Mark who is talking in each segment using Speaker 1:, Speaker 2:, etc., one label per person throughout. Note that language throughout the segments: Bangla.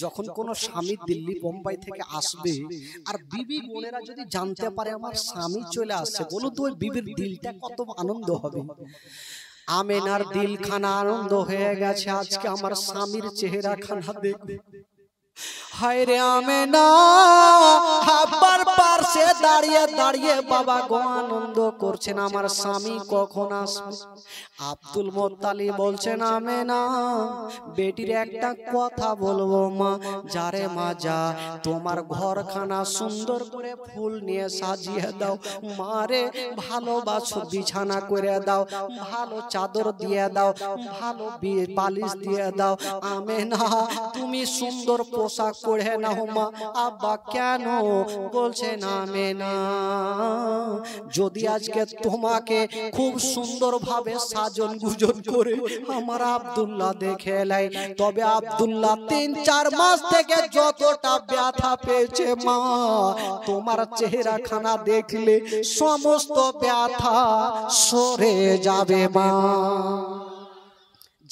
Speaker 1: যখন কোনো স্বামী দিল্লি বোম্বাই থেকে আসবে আর বিবি বোনেরা যদি জানতে পারে আমার স্বামী চলে আসছে, বলুন তো ওই বিবির দিলটা কত আনন্দ হবে। আমেনার দিলখানা আনন্দ হয়ে গেছে, আজকে আমার স্বামীর চেহারা খানা দেখবে। হায় রে আমেনা আব্বার পাশে দাঁড়িয়ে দাঁড়িয়ে বাবা গো আনন্দ করছেন, আমার স্বামী কখন আসবে। আব্দুল মোত্তালিব বলছেন আমেনা বেটির একটা কথা বলবো মা, যারে মা যা তোমার ঘরখানা সুন্দর করে ফুল নিয়ে সাজিয়ে দাও, মারে ভালোবাসো, বিছানা করে দাও, ভালো চাদর দিয়ে দাও, ভালো বালিশ দিয়ে দাও। আমেনা তুমি সুন্দর পোশাক পরে নাও মা। আব্বা কেন? বলছেন আমেনা যদি আজকে তোমাকে খুব সুন্দর ভাবে সাজন গুজন করে আমার আব্দুল্লাহ দেখে লাই, তবে আব্দুল্লাহ ৩-৪ মাস থেকে যতটা ব্যথা পেয়েছে মা, তোমার চেহারা খানা দেখলে সমস্ত ব্যথা সরে যাবে মা।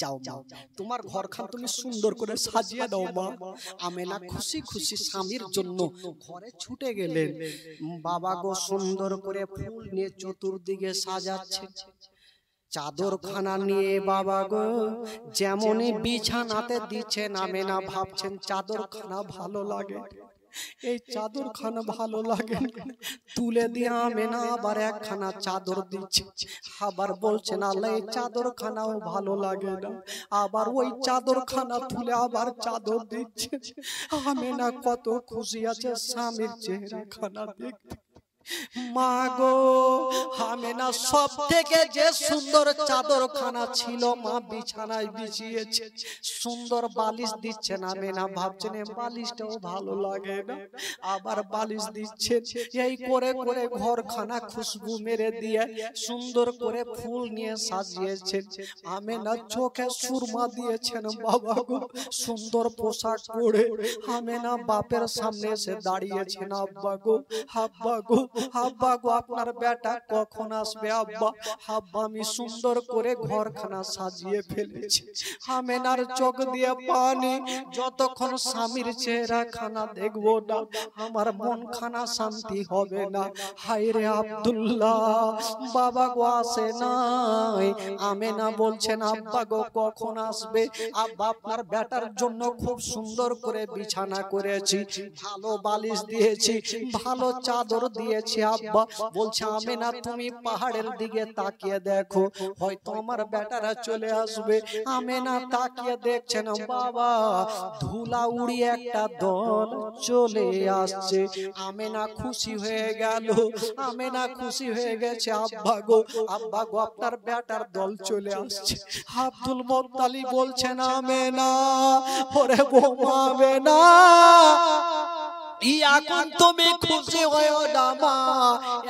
Speaker 1: যাও যাও তোমার ঘরখান তুমি সুন্দর করে সাজিয়ে দাও মা। আমেনা খুশি খুশি স্বামীর জন্য ঘরে ছুটে গেলেন। বাবা গো সুন্দর করে ফুল নিয়ে চতুর্দিকে সাজাচ্ছে, চাদর খানা নিয়ে বাবা গো যেমনই বিছানাতে দিচ্ছেন আমেনা ভাবছেন চাদর খানা ভালো লাগে, এই চাদর খানা ভালো লাগে, তুলে দিয়ে আমেনা আবার একখানা চাদর দিচ্ছে, আবার বলছেন আল্লাহ এই চাদর খানাও ভালো লাগে না, আবার ওই চাদর খানা তুলে আবার চাদর দিচ্ছে। আমেনা কত খুশি আছে স্বামীর চেহারা খানা দেখতে। মা গো আমেনা সব থেকে যে সুন্দর চাদর খানা ছিল মা বিছানায় বিছিয়েছে, সুন্দর বালিশ দিচ্ছেন। আমেনা ভাবছেন বালিশটাও ভালো লাগে না, আবার বালিশ দিচ্ছেন। এই করে করে ঘরখানা খুশবু মেরে দিয়ে সুন্দর করে ফুল নিয়ে সাজিয়েছেন। আমেনা চোখে সুরমা দিয়েছেন বাবা গো, সুন্দর পোশাক পরে আমেনা বাপের সামনে এসে দাঁড়িয়েছেন। আব্বা গো আব্বা গো আব্বা গো আপনার বেটা কখন আসবে আব্বা? আব্বা আমি সুন্দর করে ঘরখানা সাজিয়ে ফেলেছি। আমেনার চোখ দিয়ে পানি, যতক্ষণ স্বামীর চেহারা খানা দেখবো না আমার মন খানা শান্তি হবে না। হায় রে আব্দুল্লাহ বাবা গো আসে নাই। আমেনা বলছেন আব্বা গো কখন আসবে? আব্বা আপনার বেটার জন্য খুব সুন্দর করে বিছানা করেছি, ভালো বালিশ দিয়েছি, ভালো চাদর দিয়েছি। আব্বা বলছে আমেনা তুমি পাহাড়ের দিকে তাকিয়ে দেখো, হয়তো আমার বেটারা চলে আসবে। আমেনা তাকিয়ে দেখছেন বাবা ধুলা উড়িয়ে একটা দল চলে আসছে। আমেনা খুশি হয়ে গেল, আমেনা খুশি হয়ে গেছে। আব্বা গো আপনার বেটার দল চলে আসছে। আব্দুল মোত্তালিব বলছেন আমেনা ওরে বৌমা আমেনা এখন তুমি খুশি হয়েও না মা,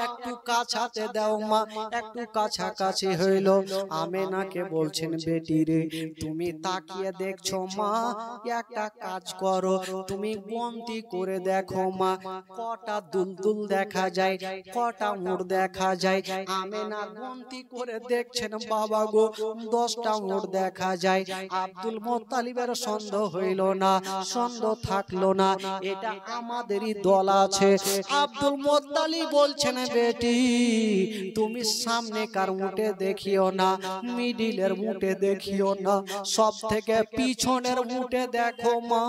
Speaker 1: একটু কাছাতে দাও মা, একটু কাছাকাছি হইল। আমেনাকে বলছেন বেটি রে তুমি তাকিয়ে দেখছো মা, একটা কাজ করো তুমি গন্তি করে দেখো মা, কটা দুলদুল দেখা যায়, কটা মুড় দেখা যায়। আমেনা গন্তি করে দেখছেন বাবা গো 10টা মুড় দেখা যায়। আব্দুল মোত্তালিবের সন্দেহ হইল না, সন্দেহ থাকলো না, এটা আমাদেরই দল আছে। আব্দুল মোত্তালিব বলছেন বেটি তুমি সামনে কার মুটে দেখিও না, মিডিলের মুটে দেখিও না, সব থেকে পিছনের মুটে দেখো মা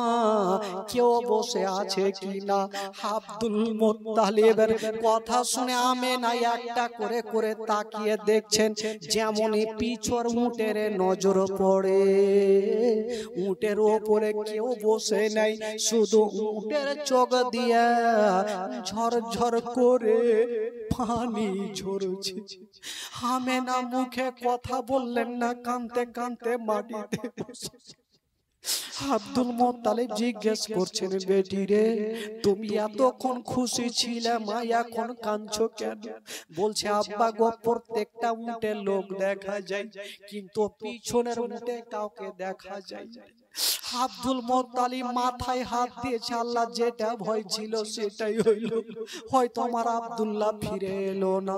Speaker 1: কেউ বসে আছে কিনা। আব্দুল মোত্তালিবের কথা শুনে আমেনা একটা করে করে তাকিয়ে দেখছেন, যেমনই পিছর মুটের নজর পড়ে উটের ওপরে কেউ বসে নাই, শুধু উটের চোখ দিয়া ঝরঝর করে পানি ঝরছে। আমেনা মুখে কথা বললেন না, কাঁদতে কাঁদতে মাটিতে বসে। আব্দুল মোত্তালিব জিজ্ঞেস করছেন বেটি রে তুমি এতক্ষণ খুশি ছিলে মা, এখন কাঁদছো কেন? বলছে আব্বা গো প্রত্যেকটা উটে লোক দেখা যায়, কিন্তু পিছনের উটে কাউকে দেখা যায়। আব্দুল মুত্তালিব মাথায় হাত দিয়েছে, আল্লাহ যেটা ভয় ছিল সেটাই হইল। হয়তো আমার আব্দুল্লাহ ফিরে এলো না।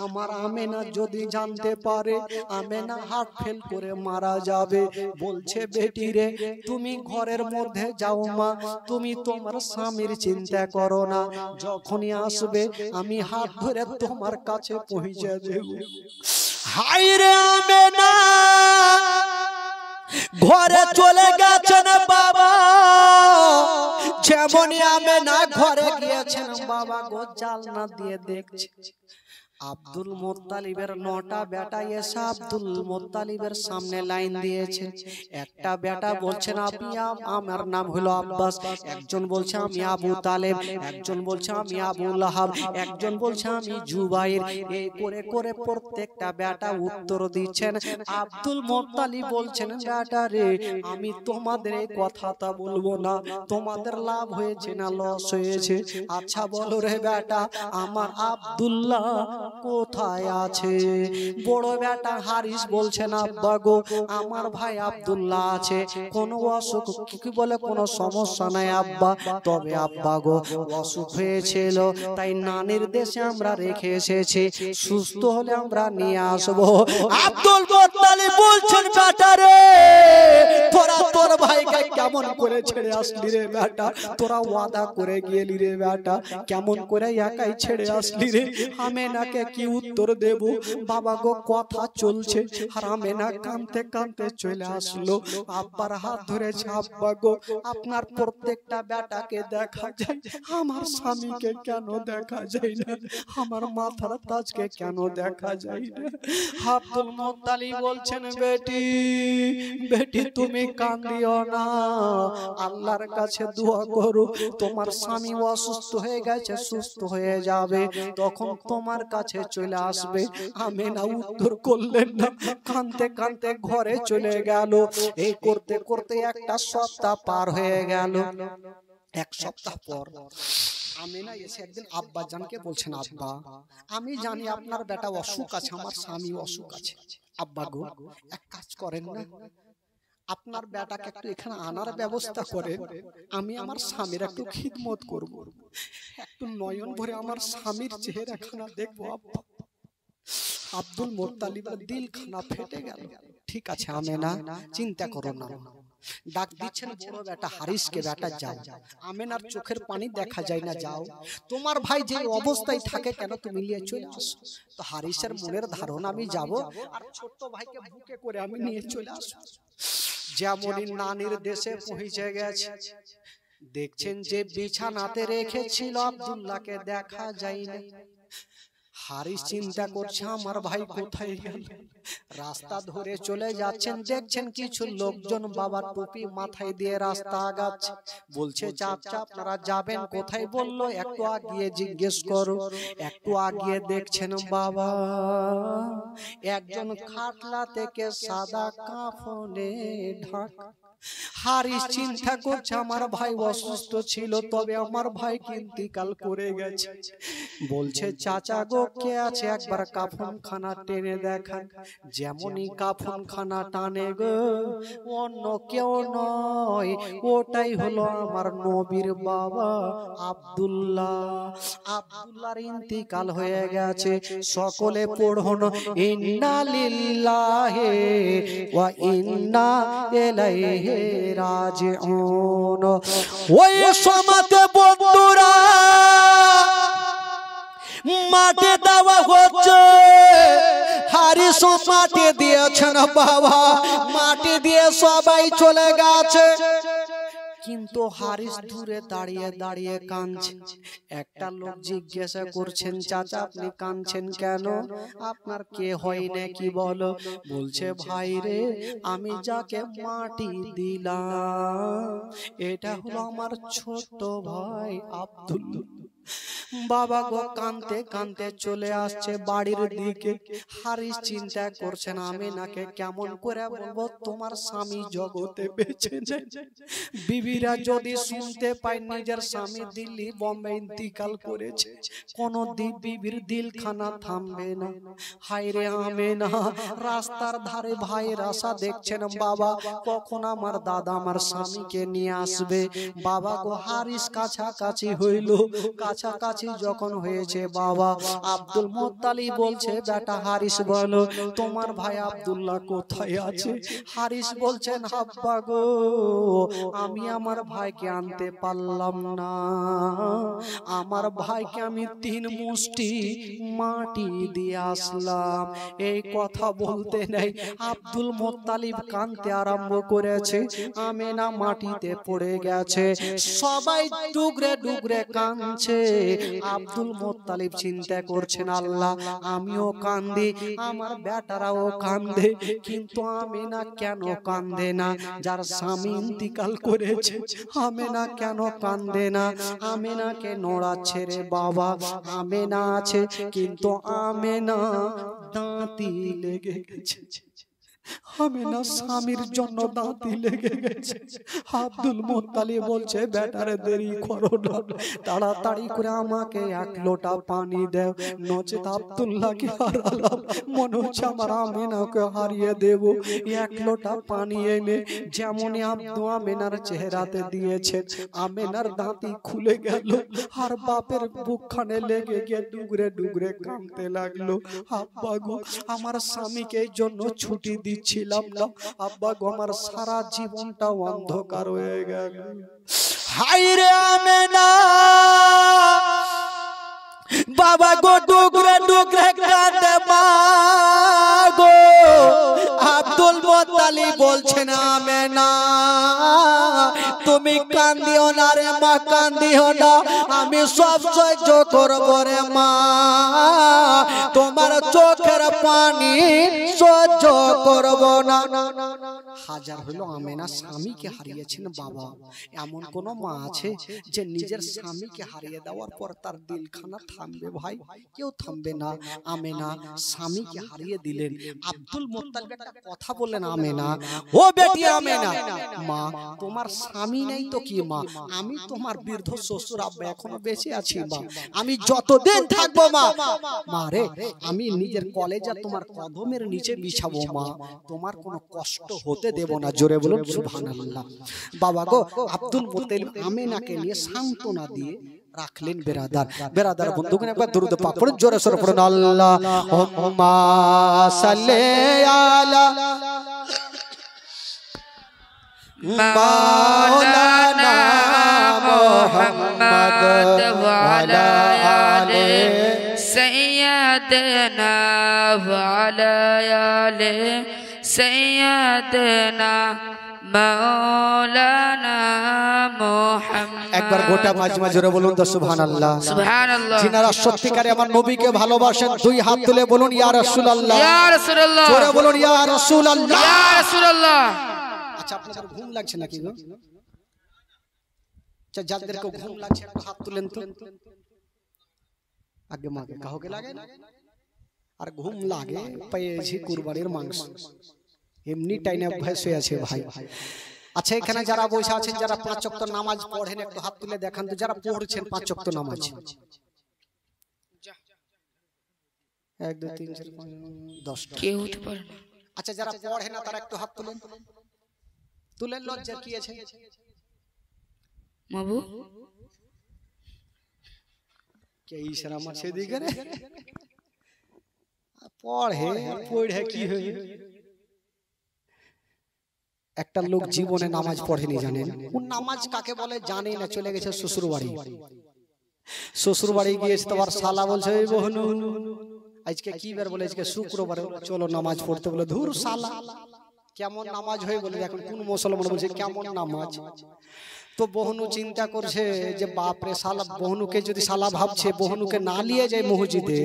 Speaker 1: আমার আমেনা যদি জানতে পারে আমেনা হার্ট ফেল করে মারা যাবে। বলছে বেটি রে তুমি ঘরের মধ্যে যাও মা, তুমি তোমার স্বামীর চিন্তা করো না, যখনই আসবে আমি হাত ধরে তোমার কাছে পৌঁছে দেব। হায় রে আমেনা ঘরে চলে গেছেন বাবা, যেমনই আমেনা ঘরে গিয়েছেন বাবা গো জানলা দিয়ে দেখছে আব্দুল মুত্তালিবের 9টা বেটা এসে আব্দুল মুত্তালিবের সামনে লাইন দিয়েছে। একটা বেটা বলছেন আমার নাম হলো আব্বাস, একজন বলছে আমি আবু তালেব, একজন বলছে আমি আবু লাহাব, একজন বলছে আমি জুবাইর। এই করে করে প্রত্যেকটা বেটা উত্তর দিচ্ছেন। আব্দুল মুত্তালিব বলছেন বেটা রে আমি তোমাদের এই কথাটা বলবো না, তোমাদের লাভ হয়েছে না লস হয়েছে? আচ্ছা বলো রে বেটা আমার আব্দুল্লাহ কোথায় আছে? বড় বেটা হারিস বলছেন আব্বা গো আমার ভাই আব্দুল্লাহ আছে, কোনো অসুখ কি বলে কোনো সমস্যা নাই আব্বা, তবে আব্বা গো অসুখ হয়েছিল তাই নানির দেশে আমরা রেখে এসেছি, সুস্থ হলে আমরা নিয়ে আসবো। আব্দুল মুত্তালিব বলছেন বেটা রে তোরা তোর ভাইকে কেমন করে ছেড়ে আসলি রে বেটা, তোরা ওয়াদা করে গেলি রে বেটা, কেমন করে একাই ছেড়ে আসলি রে? আমেনাকে কি উত্তর দেব? বাবা গো কথা চলছে আর আমেনা কাঁদতে কাঁদতে চলে আসলো, আব্বার হাত ধরেছে। আব্বা গো আপনার প্রত্যেকটা বেটাকে দেখা যায়, আমার স্বামীকে কেন দেখা যায় না? আমার মাথার তাজকে কেন দেখা যায় না? আব্দুল মুত্তালিব বলছেন বেটি বেটি তুমি কাঁদিও না, আল্লাহর কাছে দোয়া করো, তোমার স্বামী অসুস্থ হয়ে গেছে সুস্থ হয়ে যাবে, তখন তোমার কাছে চলে আসবে। আমেনা উত্তর করলেন না, কাঁদতে কাঁদতে ঘরে চলে গেল। এই করতে করতে একটা সপ্তাহ পার হয়ে গেল। এক সপ্তাহ পর আমেনা এসে একদিন আব্বা জানকে বলছেন আব্বা আমি জানি আপনার বেটা অসুখ আছে, আমার স্বামী অসুখ আছে, আব্বা গো এক কাজ করেন না, আপনার বেটাকে একটু এখানে আনার ব্যবস্থা করেন, আমি আমার স্বামীর একটু খিদমত করব, একটু নয়ন ভরে আমার স্বামীর চেহারাখানা দেখবো। আব্বা আব্দুল মুত্তালিবের দিল খানা ফেটে গেল। ঠিক আছে আমেনা চিন্তা করো না, ডাক দিচ্ছেন বড় বেটা হারিসকে, বেটা যাও, আমেনার চোখের পানি দেখা যায় না, যাও তোমার ভাই যে অবস্থায় থাকে কেন তুমি নিয়ে চলে আসো। তো হারিসের মনের ধারণা আমি যাব আর ছোট্ট ভাইকে বুকে করে আমি নিয়ে চলে আসবো। যেমনই নানির দেশে পৌঁছে গেছে দেখছেন যে বিছানাতে রেখেছিল আব্দুল্লাহকে দেখা যায়নি। হারিস চিন্তা করছে আমার ভাই কোথায় গেল, রাস্তা ধরে চলে যাচ্ছেন, দেখছেন কিছু লোকজন বাবার টুপি মাথায় দিয়ে রাস্তা আগাচ্ছে, বলছে চাচা আপনারা যাবেন কোথায়? বললো একটু আগিয়ে জিজ্ঞেস করো। একটু আগিয়ে দেখছেন বাবা একজন খাটলা থেকে সাদা কাফনে ঢাকা। হারিস চিন্তা করছে আমার ভাই অসুস্থ ছিল, তবে আমার ভাই ইন্তিকাল করে গেছে। বলছে চাচা গো কে আছে একবার কাফন খানা টেনে দেখান। যেমনই কাফন খানা টানে গো অন্য কেউ নয়, ওটাই হলো আমার নবীর বাবা আব্দুল্লাহ। আব্দুল্লাহর ইন্তিকাল হয়ে গেছে। সকলে পড়ুন ইন্না লিল্লাহি ওয়া ইন্না ইলাইহি রাজিউন। ওই সমাতে বন্ধুরা মাটি দেওয়া হচ্ছে, হারিস মাটি দিয়েছেন বাবা, মাটি দিয়ে সবাই চলে গেছে, কিন্তু হারিস দূরে দাঁড়িয়ে দাঁড়িয়ে কাঁদছে। একটা লোক জিজ্ঞাসা করছেন চাচা আপনি কাঁদছেন কেন, আপনার কে হয় নাকি বলো? বলছে ভাই রে আমি যাকে মাটি দিলাম এটা হলো আমার ছোট ভাই আব্দুল্লাহ। বাবা গো কাঁদতে কাঁদতে চলে আসছে বাড়ির দিকে। হারিস চিন্তা করছেন আমেনাকে কেমন করে বলবো তোমার স্বামী জগতে বেঁচে নেই। বিবিরা যদি শুনতে পায় নিজের স্বামী দিল্লি বোম্বে ইন্তিকাল করেছে, কোন বিবির দিলখানা থামবে না। হায়রে আমেনা, রাস্তার ধারে ভাইয়ের আশা দেখছেন বাবা কখন আমার দাদা আমার স্বামীকে নিয়ে আসবে। বাবা গো হারিস কাছাকাছি হইল। কাছাকাছি যখন হয়েছে বাবা আব্দুল মুত্তালিব বলছে বেটা হারিস বলো তোমার ভাই আব্দুল্লাহ কোথায় আছে? হারিস বলছেন আব্বা গো আমি আমার ভাইকে আনতে পারলাম না, আমার ভাইকে আমি 3 মুষ্টি মাটি দিয়ে আসলাম। এই কথা বলতে নেই আব্দুল মুত্তালিব কাঁদতে আরম্ভ করেছে। আমেনা মাটিতে পড়ে গেছে, সবাই ডুগরে ডুগরে কাঁদছে। আব্দুল মুত্তালিব চিন্তা করছেন আল্লাহ আমিও কাঁদি আমার বেটারাও কাঁদে, কিন্তু আমেনা কেন কাঁদে না? যার স্বামী ইন্তিকাল করেছে আমেনা কেন কাঁদে না? আমেনাকে নোড়াচ্ছে রে বাবা। আমেনা আছে কিন্তু আমেনা দাঁতি লেগে গেছে। আমেনা স্বামীর জন্য দাঁতি লেগে গেছে। আব্দুল মুত্তালিব বলছে বেটারে দেরি করো না, তাড়াতাড়ি করে আমাকে 1 লোটা পানি দাও, নচেত আব্দুল্লাহকে হারালাম, মনে হচ্ছে আমার আমেনাকে হারিয়ে দেব। 1 লোটা পানি এনে যেমনই আমেনার চেহারাতে দিয়েছে আমেনার দাঁতি খুলে গেল আর বাপের বুকখানে লেগে গিয়ে ডুগরে ডুগরে কাঁদতে লাগলো। আব্বা গো আমার স্বামীকে এই জন্য ছুটি ছিলাম না, আব্বা গো আমার সারা জীবনটা অন্ধকার হয়ে গেল। হায়রে আমেনা বাবা গো ডুগরে ডুগরে কাঁদে মা গো। আব্দুল মুত্তালিব বলছেন আমেনা তুমি কান্দিও না রে মা, কান্দিও না, আমি সব সহ্য করব রে মা, তোমার চোখের পানি সহ্য করব না। হাজার হলো আমেনা স্বামীকে হারিয়েছেন বাবা। এমন কোন মা আছে যে নিজের স্বামীকে হারিয়ে দেওয়ার পর তার দিলখানা থামবে? ভাই কেউ থামবে না। আমেনা স্বামীকে হারিয়ে দিলেন। আব্দুল মুত্তালিব একটা কথা বললেন আমেনা ও বেটি আমেনা, মা তোমার স্বামী নেই তো কি মা, আমি তোমার বৃদ্ধ শ্বশুর আব্বা এখনো বেঁচে আছি মা, আমি যতদিন থাকবো মা, মা রে আমি নিজের কলেজা তোমার কদমের নিচে বিছাবো মা, তোমার কোনো কষ্ট হতে দেব না। জোরে বলুন সুবহানাল্লাহ। বাবা গো আব্দুল মুত্তালিব আমেনাকে নিয়ে সান্ত্বনা দিয়ে রাখলেন। বেরাদার বন্ধুগণ একবার দরুদ পাক পড়ুন, জোরে সোরে পড়ুন আল্লাহুম্মা সাল্লি আলা মাওলানা মুহাম্মদ ওয়া আলা আলি সাইয়্যিদানা ওয়া আলা আলি সাইয়্যিদানা মাওলানা মুহাম্মদ। একবার গোটা মাজমা জোরে বলুন তো সুবহানাল্লাহ। সুবহানাল্লাহ। যিনারা সত্যিকারে আমার নবীকে ভালোবাসেন 2 হাত তুলে বলুন ইয়া রাসূলুল্লাহ, ইয়া রাসূলুল্লাহ, জোরে বলুন ইয়া রাসূলুল্লাহ, ইয়া রাসূলুল্লাহ। আচ্ছা আপনাদের ঘুম লাগছে নাকি গো? আচ্ছা যাদেরকে ঘুম লাগছে একটু হাত তুলেন তো। আগে মাগে কাউকে লাগে না? আর ঘুম লাগে পেয়েছি কুরবানির মাংস, এমনি টাইনে অভ্যাস হয়ে আছে ভাই। আচ্ছা এখানে যারা বসে আছেন যারা 5 ওয়াক্ত নামাজ পড়েন একটু হাত তুলে দেখান তো, যারা পড়ছেন 5 ওয়াক্ত নামাজ। 1 2 3 4 5 10 কেউ হতে পারে না। আচ্ছা যারা পড়ে না তারা একটু হাত তুলেন, তুলেন, লজ্জা কি আছে মাবু কে ইশারা মারছে দিকে রে? পড়ে কি হয়? একটা লোক জীবনে নামাজ পড়েনি জানেন? কোন নামাজ কাকে বলে জানে না, চলে গেছে শ্বশুর বাড়ি। শ্বশুর বাড়ি গিয়েছে তোমার শালা বলছে এই বহনু আজকে কি বার বলে আজকে শুক্রবার, চলো নামাজ পড়তে, বলে ধুর শালা কেমন নামাজ হয় বলে। এখন কোন মুসলমান বলছে কেমন নামাজ? তো বহনু চিন্তা করছে যে বাপরে শালা, বহনুকে যদি শালা ভাবছে বহনুকে না নিয়ে যায় মসজিদে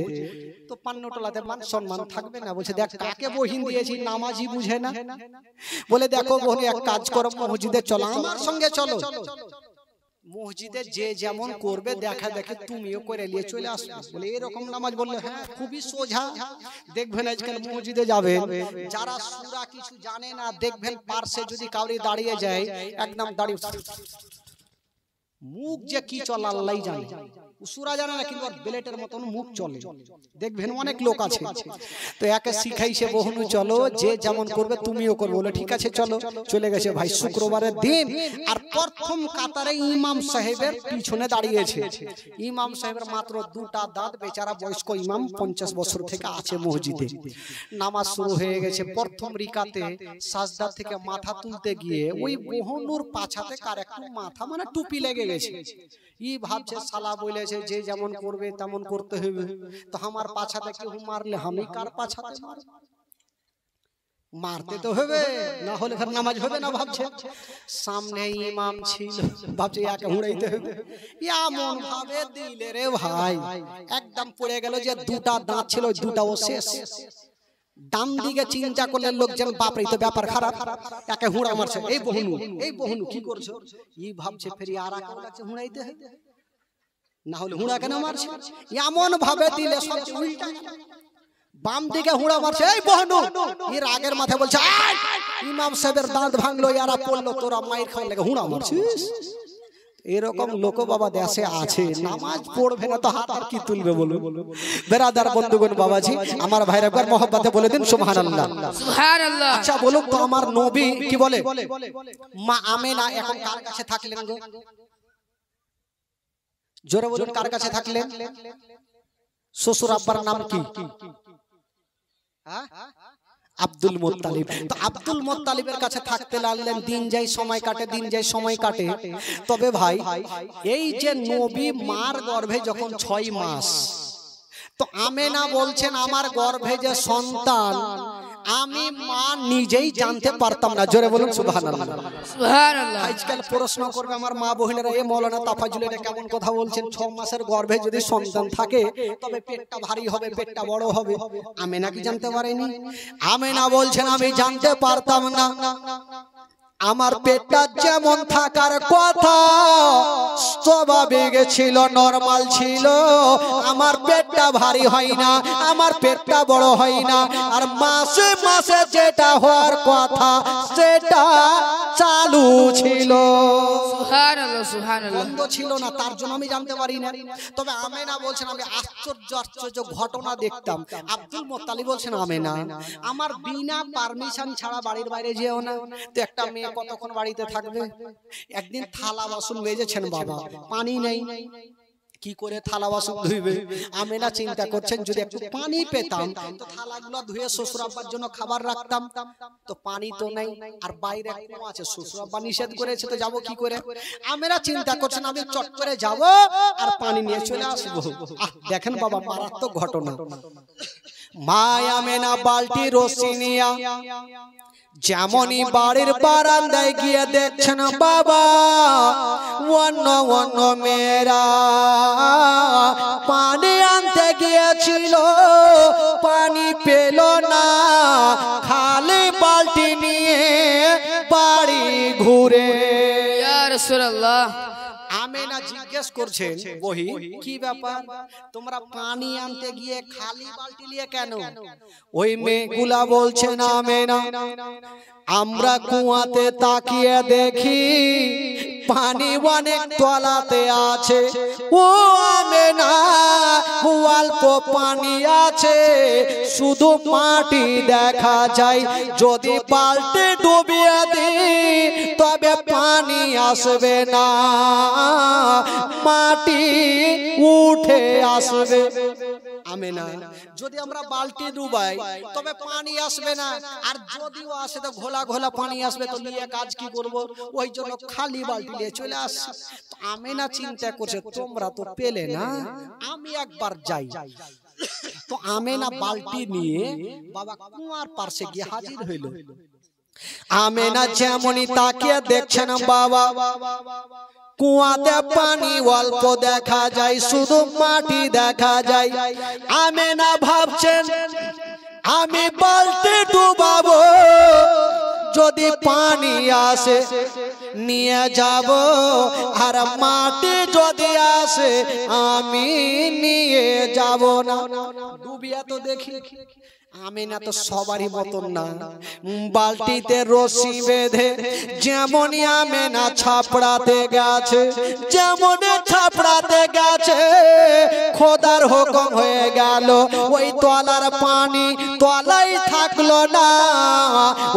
Speaker 1: তো পান্নটলাতে মান সম্মান থাকবে না। বলছে দেখ কাকে বহিন দিয়েছি নামাজই বুঝে না। বলে দেখো বহনু এক কাজ করো মসজিদে চলো, আমার সঙ্গে চলো। মসজিদে যে যেমন করবে দেখা দেখে তুমিও করে নিয়ে চলে আসবে বলে এরকম নামাজ বললে হ্যাঁ খুবই সোজা। দেখবেন আজকাল মসজিদে যাবেন যারা সূরা কিছু জানে না, দেখবেন পার্শ্বে যদি কাউরি দাঁড়িয়ে যায় একদম দাঁড়িয়ে মুখ যে কি চলে আল্লাহই জানে, সূরা জানে না কিন্তু বেলেটের মতন মুখ চলে, দেখবেন অনেক লোক আছে। তো একে শিখাইছে বহুনু চলো যে যেমন করবে তুমিও করবে, বলে ঠিক আছে চলো। চলে গেছে ভাই শুক্রবারের দিন, আর প্রথম কাতারে ইমাম সাহেবের পিছনে দাঁড়িয়েছে। ইমাম সাহেবের মাত্র দুটা দাঁত, বেচারা বয়স্ক ইমাম 50 বছর থেকে আছে মসজিদে। নামাজ শুরু হয়ে গেছে, প্রথম রিকাতে সাজদা থেকে মাথা তুলতে গিয়ে ওই বহুনুর পাছাতে কার একটু মাথা মানে টুপি লেগে গেছে। ই ভাবছে সালা বলেছে যে যেমন করবে তেমন করতে হবে, তো আমার পাছাতে কেউ মারলে আমি কার পাছাতে মারব, মারতে তো হবে, না হলে ফের নামাজ হবে না। ভাবছে সামনে ইমাম ছিল, ভাবছে ইয়াকে হুড়াইতে হবে, এমন ভাবে দিলে রে ভাই একদম পড়ে গেল যে দুটা দাঁত ছিল দুটাও শেষ। ডান দিকে চিন্তা করলে লোকজন বাপরে তো ব্যাপার খারাপ, একে হুড়া মারছে। এই বহুনু কি করছো? ই ভাবছে ফের আর কার কাছে হুড়াইতে হবে, না হলে হুড়া কেন মারছে? এমন ভাবে দিলে সব উল্টা। বাম দিকে হুড়া মারছে, এই বহুনু এর আগের মাথায় বলছে ইমাম সাহেবের দাঁত ভাঙলো, ইয়ারা পড়লো, তোরা মাইর খাওয়ার লাগে হুড়া মারছিস। এরকম লোক বাবা দেশে আছে, নামাজ পড়বে না তো হাত আর কি তুলবে বলো। বেরাদার বন্ধুগণ বাবাজি আমার ভাইরা একবার মহব্বতে বলে দিন সুবহানাল্লাহ সুবহানাল্লাহ। আচ্ছা বলুন তো আমার নবী কি বলে? মা আমেনা এখন কার কাছে থাকলেন গো? জোরে বলুন কার কাছে থাকলেন? শ্বশুর আব্বার নাম কি? হ্যাঁ আব্দুল মুত্তালিব। তো আব্দুল মুত্তালিবের কাছে থাকতে লাগলেন, দিন যায় সময় কাটে, দিন যায় সময় কাটে। তবে ভাই এই যে নবী মার গর্ভে যখন 6 মাস, তো আমেনা বলছেন আমার গর্ভে যে সন্তান আমি মা নিজেই জানতে পারতাম না। জোরে বলুন সুবহানাল্লাহ সুবহানাল্লাহ। আজকাল প্রশ্ন করবে আমার মা বোনেরা, এ মাওলানা তাফাজুল এটা কেমন কথা বলছেন? 6 মাসের গর্ভে যদি সন্তান থাকে তবে পেটটা ভারী হবে, পেটটা বড় হবে। আমেনা কি জানতে পারেনি? আমেনা বলছেন আমি জানতে পারতাম না, আমার পেটটা যেমন থাকার কথা স্বাভাবিক ছিল, নরমাল ছিল, আমার পেটটা ভারী হয় না, আমার পেটটা বড় হয় না, আর মাসে মাসে যেটা হওয়ার কথা সেটা চালু ছিল, সুবহানাল্লাহ সুবহানাল্লাহ, বন্ধ ছিল না, তার জন্য আমি জানতে পারি না। তবে আমেনা বলছেন আমি আশ্চর্য ঘটনা দেখতাম। আব্দুল মুত্তালিব বলছেন আমেনা আমার বিনা পারমিশন ছাড়া বাড়ির বাইরে যেও না। তো একটা মেয়ে কতক্ষণ বাড়িতে থাকবে? একদিন থালা বাসন মেজেছেন বাবা, পানি নেই, কি করে থালা বাসন ধুইবে? আমেনা চিন্তা করছেন যদি একটু পানি পেতাম তো থালাগুলো ধুয়ে শ্বশুর আব্বার জন্য খাবার রাখতাম। তো পানি তো নেই, আর বাইরে কুয়ো আছে, শ্বশুর আব্বা নিষেধ করেছে, তো যাবো কি করে? আমেনা চিন্তা করছেন আমি চট করে যাব আর পানি নিয়ে চলে আসবো। দেখেন বাবা মারাত্মক ঘটনা। মা আমেনা বালতি রশি নিয়া যেমনই বাড়ির বারান্দায় গিয়ে দেখছেন বাবা অন্য অন্য মেয়েরা পানি আনতে গিয়েছিল, পানি পেল না, খালি বালতি নিয়ে বাড়ি ঘুরে। ইয়া রাসূলুল্লাহ। আমেনা জিজ্ঞেস করছেন বহি কি ব্যাপার, তোমরা পানি আনতে গিয়ে খালি বালতি নিয়ে কেন? ওই মেয়েগুলা বলছেন আমেনা আমরা কুয়াতে তাকিয়ে দেখি পানি অনেক তলাতে আছে, ও আমেনা অল্প পানি আছে, শুধু মাটি দেখা যায়, যদি বালতি ডুবিয়ে দিই তবে পানি আসবে না, মাটি উঠে আসবে। আমেনা যদি আমরা বালতি ডুবাই তবে পানি আসবে না, আর যদিও আসে তো ঘোলা ঘোলা পানি আসবে, তো নিয়ে কাজ কি করব? ওই জন্য খালি বালতি নিয়ে চলে আসি। আমেনা চিন্তা করছে তোমরা তো পেলে না, আমি একবার যাই। তো আমেনা বালতি নিয়ে বাবা কুয়ার পাশে গিয়ে হাজির হইল। আমেনা যেমনই তাকিয়ে দেখছেন বাবা কুয়াতে পানি অল্প দেখা যায়, শুধু মাটি দেখা যায়। আমেনা ভাবছেন আমি বালতি ডুবাবো, যদি পানি আসে নিয়ে যাব, আর মাটি যদি আসে আমি নিয়ে যাব না। ডুবিয়া তো দেখি আমিনা তো সবারই মতন না, বালতিতে রশি বেঁধে যেমনই আমিনা ছাপড়াতে গেছে, যেমন ছাপড়াতে গেছে খোদার হুকুম হয়ে গেল ওই তলার পানি তলাই থাকলো না,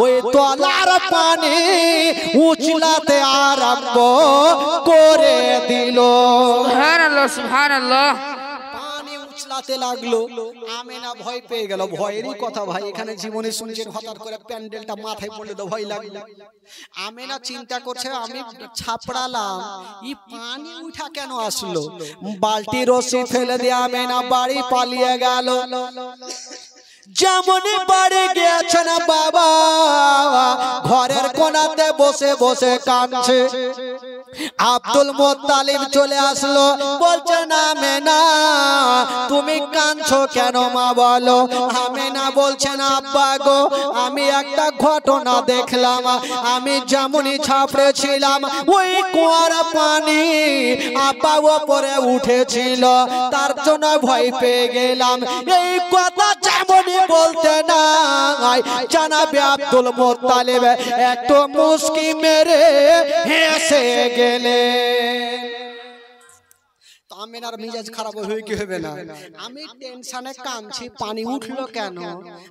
Speaker 1: ওই তলার পানি উচলাতে আরম্ভ করে দিল।
Speaker 2: সুবহানাল্লাহ সুবহানাল্লাহ।
Speaker 1: উচলাতে লাগলো, আমিনা ভয় পেয়ে গেল। ভয়েরই কথা ভাই, এখানে জীবনে শুনছেন হঠাৎ করে প্যান্ডেলটা মাথায় পড়লে তো ভয় লাগলো। আমিনা চিন্তা করছে আমি ছাপড়ালাম, এই পানি উঠা কেন আসলো? বালতি রশি ফেলে দিয়ে আমিনা বাড়ি পালিয়ে গেল। যেমন বাড়ি গিয়েছে না বাবা, ঘরের কোণাতে বসে বসে কাঁদছে। আব্দুল মুত্তালিব চলে আসলো, বলছে না আমিনা তুমি কাঁদছো কেন মা বলো? আমিনা বলছে না আব্বা গো, আমি একটা ঘটনা দেখলাম, আমি যেমনই ছাপড়েছিলাম ওই কুয়ার পানি আব্বা ওপরে উঠেছিল, তার জন্য ভয় পেয়ে গেলাম। এই কথা যেমনই বলতে নাই জানাবে আব্দুল মুত্তালিব একটু মুস্কি মেরে হেসে গেলে। আমিনার মিজাজ খারাপ হয়ে কি হবে না? আমি টেনশনে কাঁদছি, পানি উঠলো কেন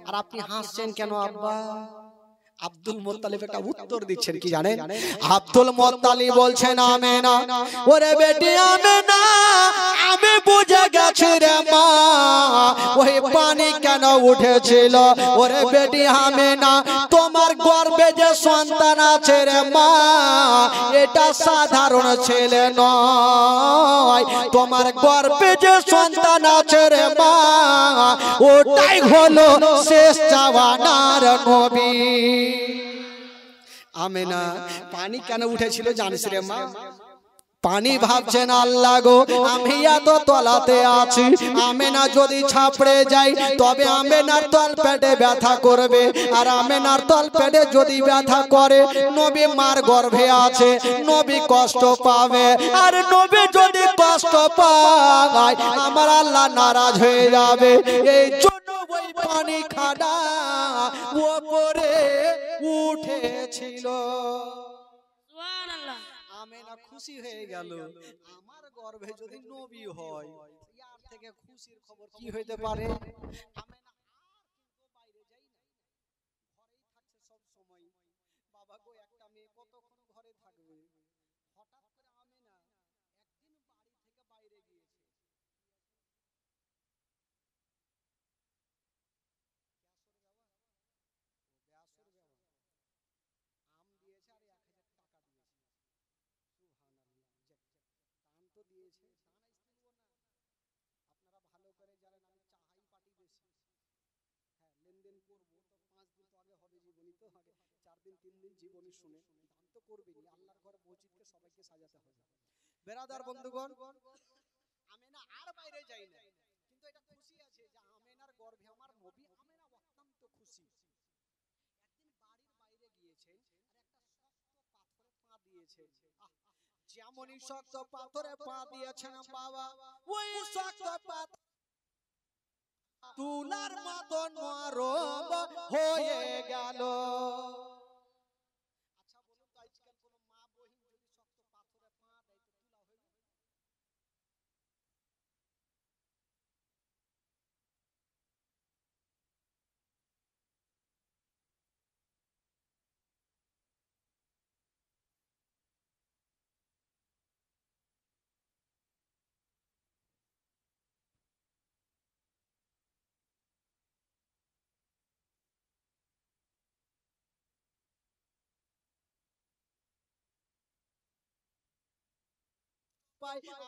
Speaker 1: আর আপনি হাসছেন কেন আব্বা? আব্দুল মুত্তালিব একটা উত্তর দিচ্ছেন কি জানেন? আব্দুল মুত্তালিব বলছেন আমিনা ওরে বেটি আমিনা, আমি বুঝে গেছি রে মা ওই পানি কেন উঠেছিল। ওরে বেটি আমিনা তোমার গর্ভে যে সন্তান আছে রে মা, এটা সাধারণ ছেলে নয়, তোমার গর্ভে যে সন্তান আছে রে মা ওটাই হলো শেষ জামানার নবী। আমিনা পানি কেন উঠেছিল জানিস রে মা? পানি ভাবছেন আল্লাহ গো আমি এত তলাতে আছি, আমিনা যদি ছাপড়ে যাই তবে আমিনার তল পেটে ব্যথা করবে, আর আমিনার তল পেটে যদি ব্যথা করে নবী মার গর্ভে আছে, নবী কষ্ট পাবে, আর নবী যদি কষ্ট পায় আমার আল্লাহ নারাজ হয়ে যাবে। এই জন্য ওই পানি খাড়া ওপরে উঠেছিল। আমিনা খুশি হয়ে গেল, আমার গর্ভে যদি নবী হয় ইয়ার থেকে খুশির খবর কি হইতে পারে? আমিনা বাইরে যাই না, ঘরেই থাকছে সব সময়। বাবা গো একটা মেয়ে কতক্ষণ ঘরে থাকবে? হঠাৎ করে আমিনা একদিন বাড়ি থেকে বাইরে গিয়েছে। আম দিয়েছে আর 1000 টাকা দিয়েছে। দান তো দিয়েছে, দান তুলবো না। আপনারা ভালো করে জানেন আমি চাহাই পাটি বেশি, হ্যাঁ লেনদেন করবো তো 5 দিন তো আগে হবে জীবনী, তো আগে 4 দিন 3 দিন জীবনী শুনে দান তো করবেনি। আল্লাহর ঘরে মসজিদকে সবাইকে সাজাতে হবে। বেরাদার বন্ধুগণ, আমিনা আর বাইরে যাই না, কিন্তু এটা খুশি আছে যে আমিনার গর্ভে আমার নবী। আমিনা অত্যন্ত খুশি। একদিন বাড়ির বাইরে গিয়েছেন আর একটা শক্ত পাথরে পা দিয়েছেন। যেমনই শক্ত পাথরে পা দিয়েছেন বাবা, ওই শক্ত পাথর তুলার মতো নরম হয়ে গেল। আচ্ছা বলুন তো আজকাল কোন মা বহিন যদি শক্ত পাথরে পা দেয় তো তুলা হয়ে যাবে?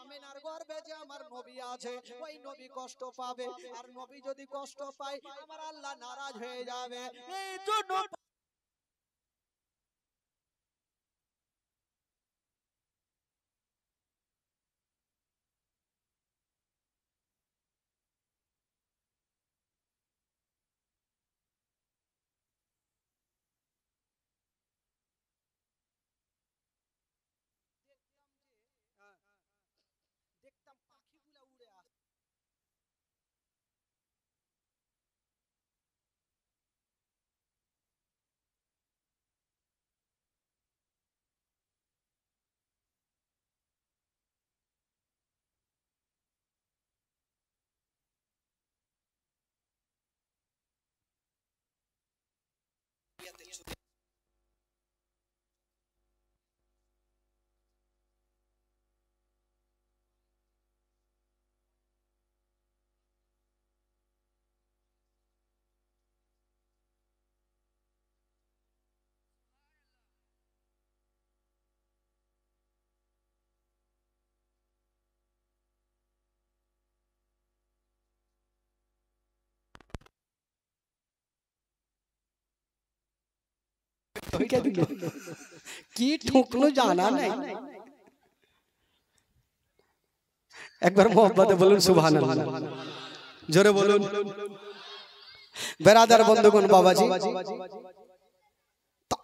Speaker 1: আমিনার গর্ভে যে আমার নবী আছে ওই নবী কষ্ট পাবে, আর নবী যদি কষ্ট পায় আমার আল্লাহ নারাজ হয়ে যাবে। এই জন্য কি ঠুকলো জানা নাই। একবার মোহাম্মদে বলুন সুবহানাল্লাহ, জোরে বলুন। বেরাদার বন্ধুগণ, বাবাজি,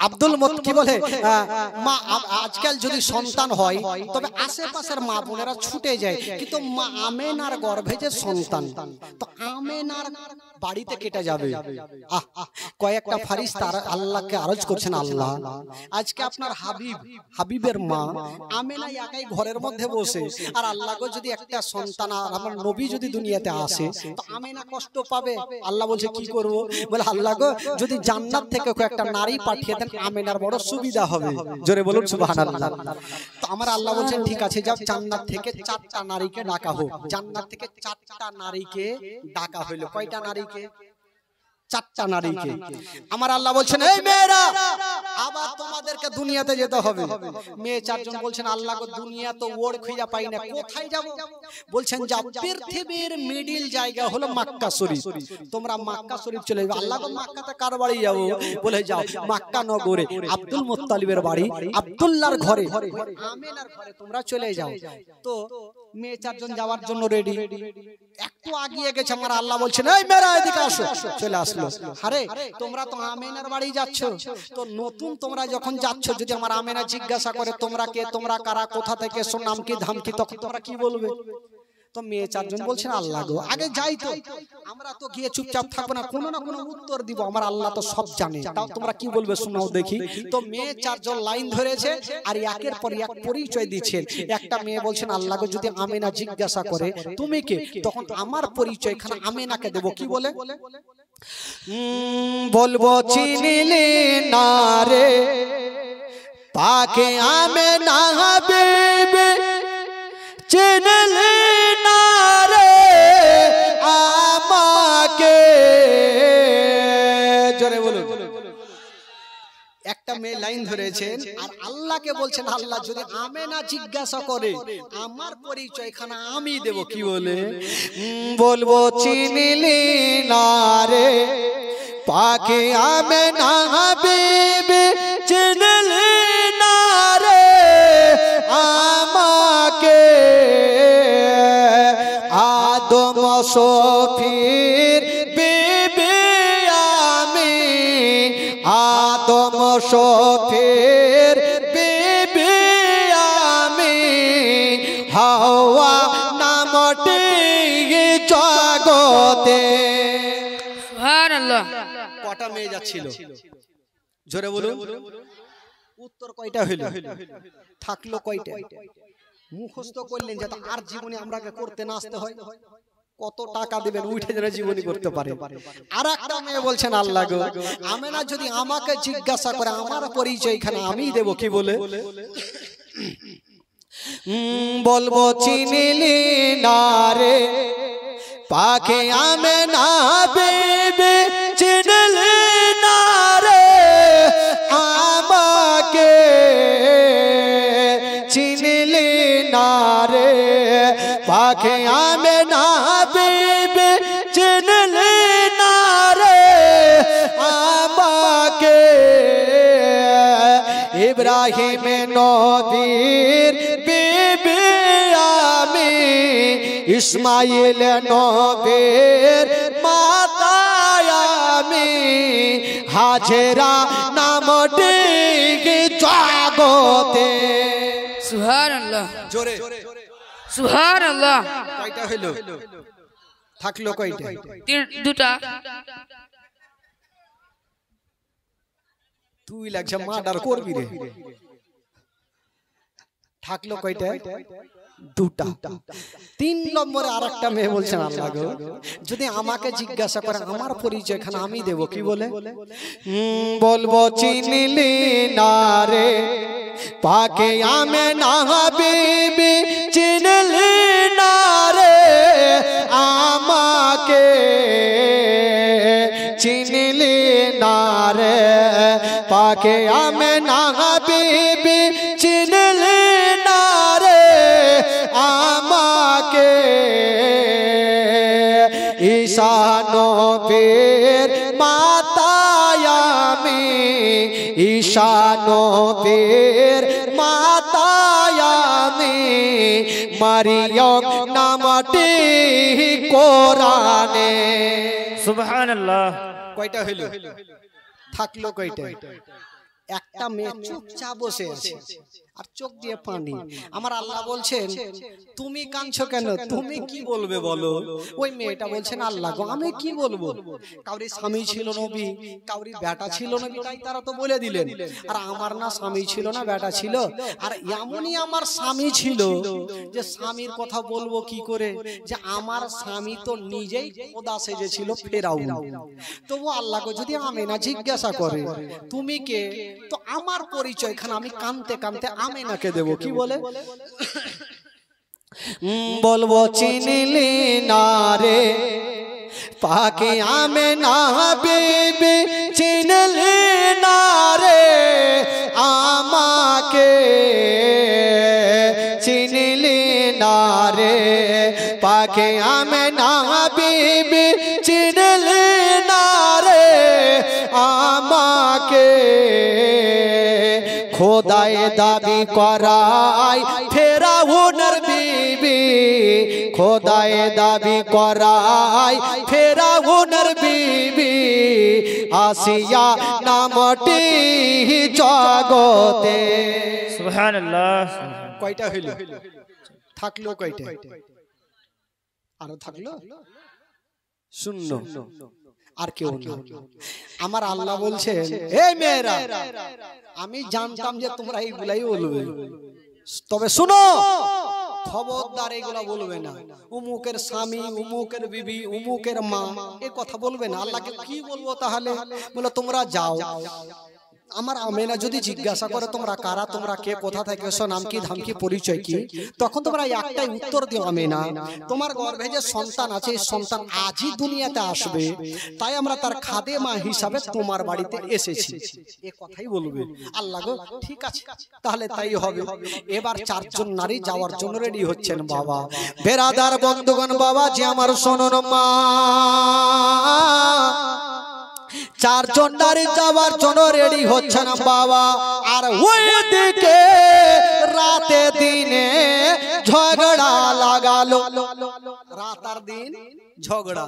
Speaker 1: আব্দুল মত কি বলে, মা আজকাল যদি সন্তান হয় তবে আশেপাশের মা বোনেরা ছুটে যায়, কিন্তু মা আমেনার গর্ভে যে সন্তান, তো আমেনার বাড়িতে কেটে যাবে। কয়েকটা ফারিস্তা আল্লাহকে আরজ করছেন, আল্লাহ আজকে আপনার হাবিবের মা আমেনা একাই ঘরের মধ্যে বসে, আর আল্লাহকে যদি একটা সন্তান আমার নবী যদি দুনিয়াতে আসে তো আমেনা কষ্ট পাবে। আল্লাহ বলছে কি করব? বলে আল্লাহ গো, যদি জান্নাত থেকে একটা নারী পাঠিয়ে দেন আমেনার বড় সুবিধা হবে। জোরে বলুন সুবহানাল্লাহ। তো আমার আল্লাহ বলছেন ঠিক আছে, যাও জান্নাত থেকে 4টা নারীকে ডাকা হোক। জান্নাত থেকে 4টা নারীকে ডাকা হইলো। কয়টা নারীকে? 4টা নারীকে। আমার আল্লাহ বলছেন, এই মেয়েরা আবার তোমাদেরকে দুনিয়াতে যেতে হবে। মেয়ে 4 জন বলছেন, আল্লাহ গো, দুনিয়া তো ওড় খুঁজে পাই না, কোথায় যাব? বলছেন যাও, পৃথিবীর মিডিল জায়গা হলো মক্কা শরীফ, তোমরা মক্কা শরীফ চলে যাবে। আল্লাহ গো, মক্কাতে কার বাড়ি যাব? বলে যাও মক্কা নগরে আব্দুল মুত্তালিবের বাড়ি, আব্দুল্লাহর ঘরে, আমেনার ঘরে তোমরা চলে যাও। তো মেয়ে 4 জন যাওয়ার জন্য রেডি। একটু আগিয়ে গেছে, আমার আল্লাহ বলছেন, এই মেয়েরা এদিকে আসো। চলে আসলো। আরে তোমরা তো আমেনার বাড়ি যাচ্ছ, তো নতুন তোমরা যখন যাচ্ছ, যদি আমার আমেনা জিজ্ঞাসা করে তোমরা কে, তোমরা কারা, কোথা থেকে এসো, নাম কি, ধাম কি, তখন তোমরা কি বলবে? তো মেয়ে 4 জন বলছেন, আল্লাহ গো, আগে যাই তো, আমরা তো গিয়ে চুপচাপ থাকবো না, কোনো না কোনো উত্তর দিব, আমার আল্লাহ তো সব জানে, তাও তোমরা কি বলবে শোনাও দেখি। তো মেয়ে 4 জন লাইন ধরেছে আর একের পর এক পরিচয় দিচ্ছেন। একটা মেয়ে বলছেন, আল্লাহ গো, যদি আমেনা জিজ্ঞাসা করে তুমি কে, তখন আমার পরিচয় এখানে আমেনাকে দেব। কি বলে? বলবো চিনিলি না রে পাকে আমেনা বিবি, চিনিলি না রে আমাকে। জোরে বলুন। একটা মেয়ে লাইন ধরেছেন আর আল্লাহকে বলছেন, আল্লাহ যদি আমেনা জিজ্ঞাসা করে আমার পরিচয় এখানে আমি দেব। কি বলে? বলবো চিনিলি না রে পাকে আমেনা বিবি, চিনিলি না রে আমাকে। আদম শফির বিবি আমি, আদম শফির বিবি আমি, হাওয়া নামটি জগতে।
Speaker 2: সুবহানাল্লাহ।
Speaker 1: কটা মেয়ে যাচ্ছিল? জোরে বলুন। উত্তর কয়টা হইল? থাকলো কয়টা? মুখস্থ করলেন যাতে আর জীবনে আমরাকে করতে না আসতে হয়। কত টাকা দিবেন উঠে যেন জীবনী করতে পারে। আর একটা মেয়ে বলছেন, আল্লাহ গো, আমেনা যদি আমাকে জিজ্ঞাসা করে আমার পরিচয় এখানে আমি দেব। কি বলে? বলবো চিনিলি না রে পাকে আমেনা বিবি, চিনিলি না রে আমাকে, চিনিলি না রে পাকে আমেনা বিবি, চিনিলি না রে আমাকে। ইব্রাহিম নবীর বিবি আমি, ইসমাইল নবীর মাতা আমি, হাজেরা নামটি জগতে।
Speaker 2: সুবহানাল্লাহ।
Speaker 1: জোরে
Speaker 2: সুবহানাল্লাহ।
Speaker 1: কয়টা হইল? থাকলো কয়টা?
Speaker 2: দুটা।
Speaker 1: তুই লাগছে মার্ডার করবি রে। থাকলো কয়টা? দুটা। 3 নম্বরে আরেকটা মেয়ে বলছেন আল্লাহ গো যদি আমাকে জিজ্ঞাসা করে আমার পরিচয় এখানে আমি দেব কি বলে? বলবো চিনলি না রে পাকে আমেনা বিবি চিনলি না রে আমাকে চিনলি না রে পাকে আমেনা বিবি চিনলি না রে আমাকে ঈশা নবীর মাতায় আমি ঈশা নবীর মাতায় আমি মারিয়ম নামটি কোরআনে।
Speaker 3: সুবহানাল্লাহ।
Speaker 1: কয়টা হইল? থাকলো কয়টা? একটা মেয়ে চুপচাপ বসে আছে আর চোখ দিয়ে পানি। আমার আল্লাহ বলছেন তুমি কাঁদছো কেন? তুমি কি বলবে বলো? ওই মেয়েটা বলছেন আল্লাহ গো আমি কি বলবো? কাউরি স্বামী ছিল নবী, কাউরি বেটা ছিল নবী, তাই তারা তো বলে দিলেন। আর আমার না স্বামী ছিল না বেটা ছিল, আর এমনই আমার স্বামী ছিল যে স্বামীর কথা বলবো কি করে, যে আমার স্বামী তো নিজেই খোদা সেজেছিল ফেরাউন। তবু আল্লাহ গো যদি আমেনা জিজ্ঞাসা করে তুমি কে, তো আমার পরিচয় এখানে আমি কানতে কানতে আমেনাকে দেব কি বলে? বলবো চিনলি না রে পাকে আমেনা বিবি চিনলি না রে আমাকে চিনলি না রে পাকে আমেনা বিবি চিনলি না রে আমাকে খোদায় দাবি করাই ফেরাউনের বিবি খোদায় দাবি করাই ফেরাউনের বিবি আসিয়া নামটি জগতে।
Speaker 3: সুবহানাল্লাহ।
Speaker 1: কয়টা হইল? থাকলো কয়টা? আরো থাকলো শূন্য। আর কেউ না। আমার আল্লাহ বলছেন এই মেয়েরা আমি জানতাম যে তোমরা এইগুলাই বলবে, তবে শুনো খবরদার এগুলা বলবে না উমুকের স্বামী উমুকের বিবি উমুকের মা এ কথা বলবে না। আল্লাহকে কি বলবো তাহলে? বলে তোমরা যাও। আমার আমেনা যদি জিজ্ঞাসা করে তোমরা কারা, তোমরা কে, কোথা থেকে এসো, নাম কি, ধাম কি, পরিচয় কি, তখন তোমরা একটাই উত্তর দিও আমেনা তোমার গর্ভে যে সন্তান আছে এই সন্তান আজই দুনিয়াতে আসবে, তাই আমরা তার খাদেমা হিসাবে তোমার বাড়িতে এসেছি, এ কথাই বলবে। আল্লাহ গো ঠিক আছে তাহলে তাই হবে। এবার 4 জন নারী যাওয়ার জন্য রেডি হচ্ছেন। বাবা বেরাদার বন্ধুগণ, বাবা যে আমার শুনুন মা, 4 জন নারী যাওয়ার জন্য রেডি হচ্ছেন বাবা। আর ওইদিকে রাতে দিনে ঝগড়া লাগালো। রাত আর দিন ঝগড়া,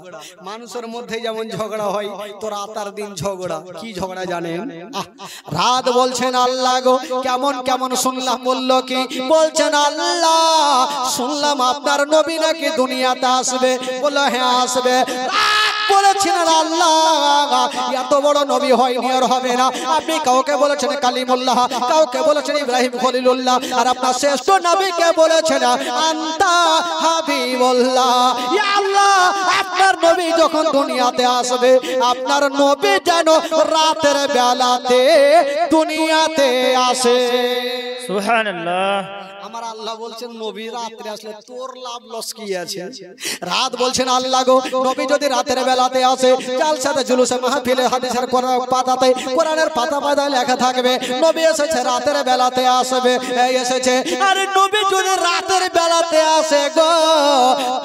Speaker 1: মানুষের মধ্যে যেমন ঝগড়া হয় তো রাত আর দিন ঝগড়া। কি ঝগড়া জানেন? রাত বলছেন আল্লাহ গো কেমন কেমন শুনলাম, বলল কি বলছেন আল্লাহ শুনলাম আপনার নবী নাকি দুনিয়াতে আসবে। বলল হ্যাঁ আসবে। বলেছেন আল্লাহ এত বড় নবী হয়নি আর হবে না। আপনি কাউকে বলেছেন কালিমুল্লাহ, কাউকে বলেছেন ইব্রাহিম খলিলুল্লাহ, আর আপনার শ্রেষ্ঠ নবীকে বলেছেন আনতা হাবিবুল্লাহ। ইয়া আল্লাহ আপনার নবী যখন দুনিয়াতে আসবে, আপনার নবী যেন রাতের বেলাতে দুনিয়াতে আসে।
Speaker 3: সুবহানাল্লাহ।
Speaker 1: আমার আল্লাহ বলছেন নবী রাতে আসলে তোর লাভ লস কি আছে? রাত বলছেন আল্লাহ গো নবী যদি রাতের বেলাতে আসে, জালসাতে জুলুসে মাহফিলে হাদিসের পাতাতে কোরআনের পাতা পাতায় লেখা থাকবে নবী এসেছে রাতের বেলাতে আসবে, এসেছে। আরে নবী যদি রাতের বেলাতে আসে গো,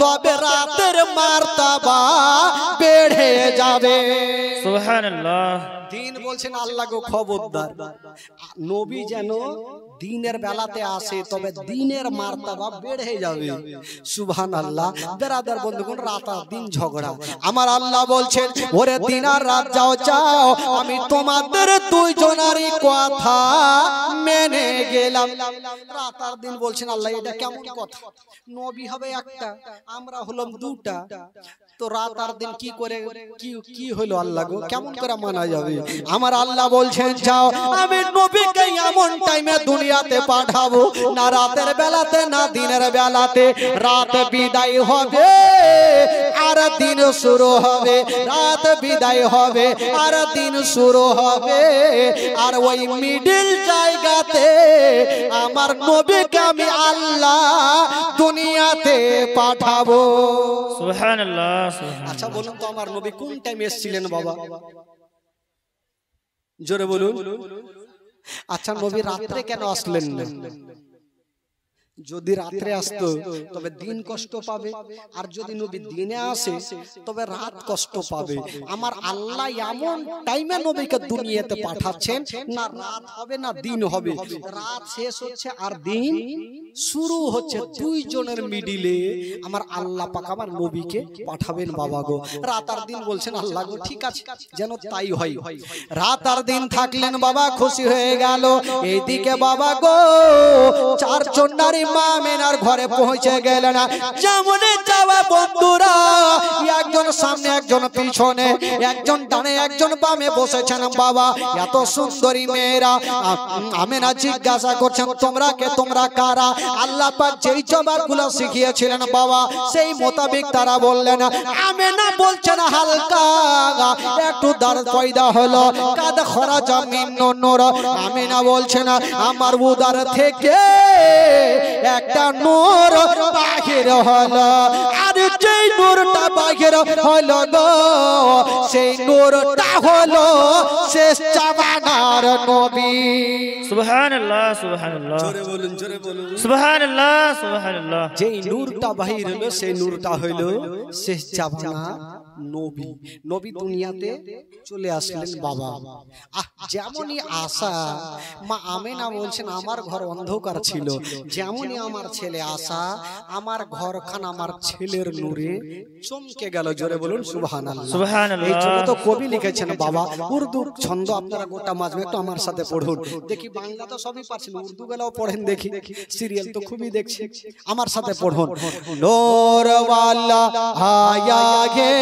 Speaker 1: তবে রাতের মার্তাবা বেড়ে যাবে।
Speaker 3: সুবহানাল্লাহ।
Speaker 1: দিন বলছেন আল্লাহ গো খবরদার নবী যেন দিনের বেলাতে আসে, তবে দিনের মার্তাবা বেড়ে যাবে। সুবহানাল্লাহ। বেরাদার বন্ধুগণ রাত আর দিন ঝগড়া। আমার আল্লাহ বলছেন ওরে দিন আর রাত যাও চাও, আমি তোমাদের 2 জনারই কথা মেনে গেলাম। রাত আর দিন বলছেন আল্লাহ এটা কেমন কথা? নবী হবে একটা, আমরা হলাম 2টা, তো রাত আর দিন কি করে কি হলো আল্লাহ গো কেমন করে মানা যাবে? আমার আল্লাহ বলছেন যাও আমি নবীকে এমন টাইমে দুনিয়াতে পাঠাবো না রাতের বেলাতে না দিনের বেলাতে রাত বিদায় হবে আর দিন শুরু হবে রাত বিদায় হবে আর দিন শুরু হবে আর ওই মিডল জায়গাতে আমার নবীকে আমি আল্লাহ দুনিয়াতে পাঠাবো
Speaker 3: সুবহানাল্লাহ
Speaker 1: আচ্ছা বলুন তো আমার নবী কোন টাইমে এসেছিলেন বাবা জোরে বলুন আচ্ছা নবী রাত্রে কেন আসলেন না যদি রাত্রে আসতো তবে দিন কষ্ট পাবে আর যদি নবী দিনে আসে তবে রাত কষ্ট পাবে আমার আল্লাহ এমন টাইমে নবীকে দুনিয়াতে পাঠাচ্ছেন না রাত হবে না দিন হবে রাত শেষ হচ্ছে আর দিন শুরু হচ্ছে দুইজনের মিডিলে আমার আল্লাহ পাক আমার নবীকে পাঠাবেন বাবা গো রাত আর দিন বলছেন আল্লাহ গো ঠিক আছে যেন তাই হয় রাত আর দিন থাকলেন বাবা খুশি হয়ে গেল এইদিকে বাবা গো চারজন নারী মা আমেনার ঘরে পৌঁছে গেলেন যেমন যাওয়া বন্ধুরা একজন সামনে একজন পিছনে একজন ডানে একজন বামে বসেছেন বাবা এত সুন্দরী মেয়েরা আমেনা জিজ্ঞাসা করছেন তোমরা কে তোমরা কারা আল্লাহ পাক যেই জবাবগুলো শিখিয়েছিলেন বাবা সেই মোতাবেক তারা বললেন আমেনা বলছেন হালকা একটু দর্দ পয়দা হলো কাদ খরাজা মিন নূর আমেনা বলছেন আমার উদর থেকে একটা নূর বাহির হলো আর যেই নূরটা বাহির হলো গো সেই নূরটা হলো শেষ জামানার নবী
Speaker 3: সুবহানাল্লাহ সুবহানাল্লাহ
Speaker 1: জোরে বলুন
Speaker 3: সুবহানাল্লাহ সুবহানাল্লাহ
Speaker 1: যেই নূরটা বাহির হলো সেই নূরটা হলো শেষ জামানার নবী নবী দুনিয়াতে চলে আসলেন বাবা যেমনই আশা মা আমেনা বলছেন আমার ঘর অন্ধকার ছিল যেমনই আমার ছেলে আশা আমার ঘরখান আমার ছেলের নূরে চমকে গেল জোরে বলুন সুবহানাল্লাহ
Speaker 3: সুবহানাল্লাহ
Speaker 1: এই জন্য তো কবি লিখেছেন বাবা উর্দু ছন্দ আপনারা গোটা মাঝে একটু আমার সাথে পড়ুন দেখি বাংলা তো সবই পারছেন উর্দু বেলাও পড়েন দেখি সিরিয়াল তো খুবই দেখছি আমার সাথে পড়ুন নূর ওয়ালা আয়া গে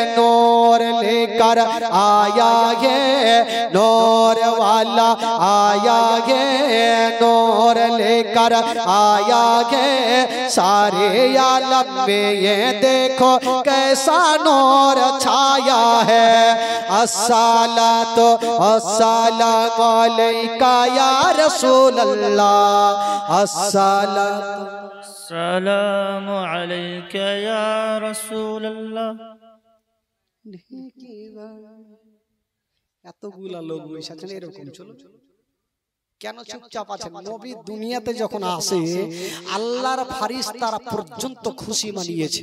Speaker 1: नूर लेकर आया है नूर वाला आया है नूर लेकर आया है सारे आलम में ये देखो कैसा नूर छाया है अस्सलातु अस्सलामु अलैका या रसूल अल्लाह
Speaker 3: अस्सलामु अलैका या रसूल अल्लाह
Speaker 1: এতগুলা লোক বসে আছেন এরকম চলো কেন চুপচাপ আছেন নবী দুনিয়াতে যখন আসে আল্লাহর ফারিস্তারা পর্যন্ত খুশি মানিয়েছে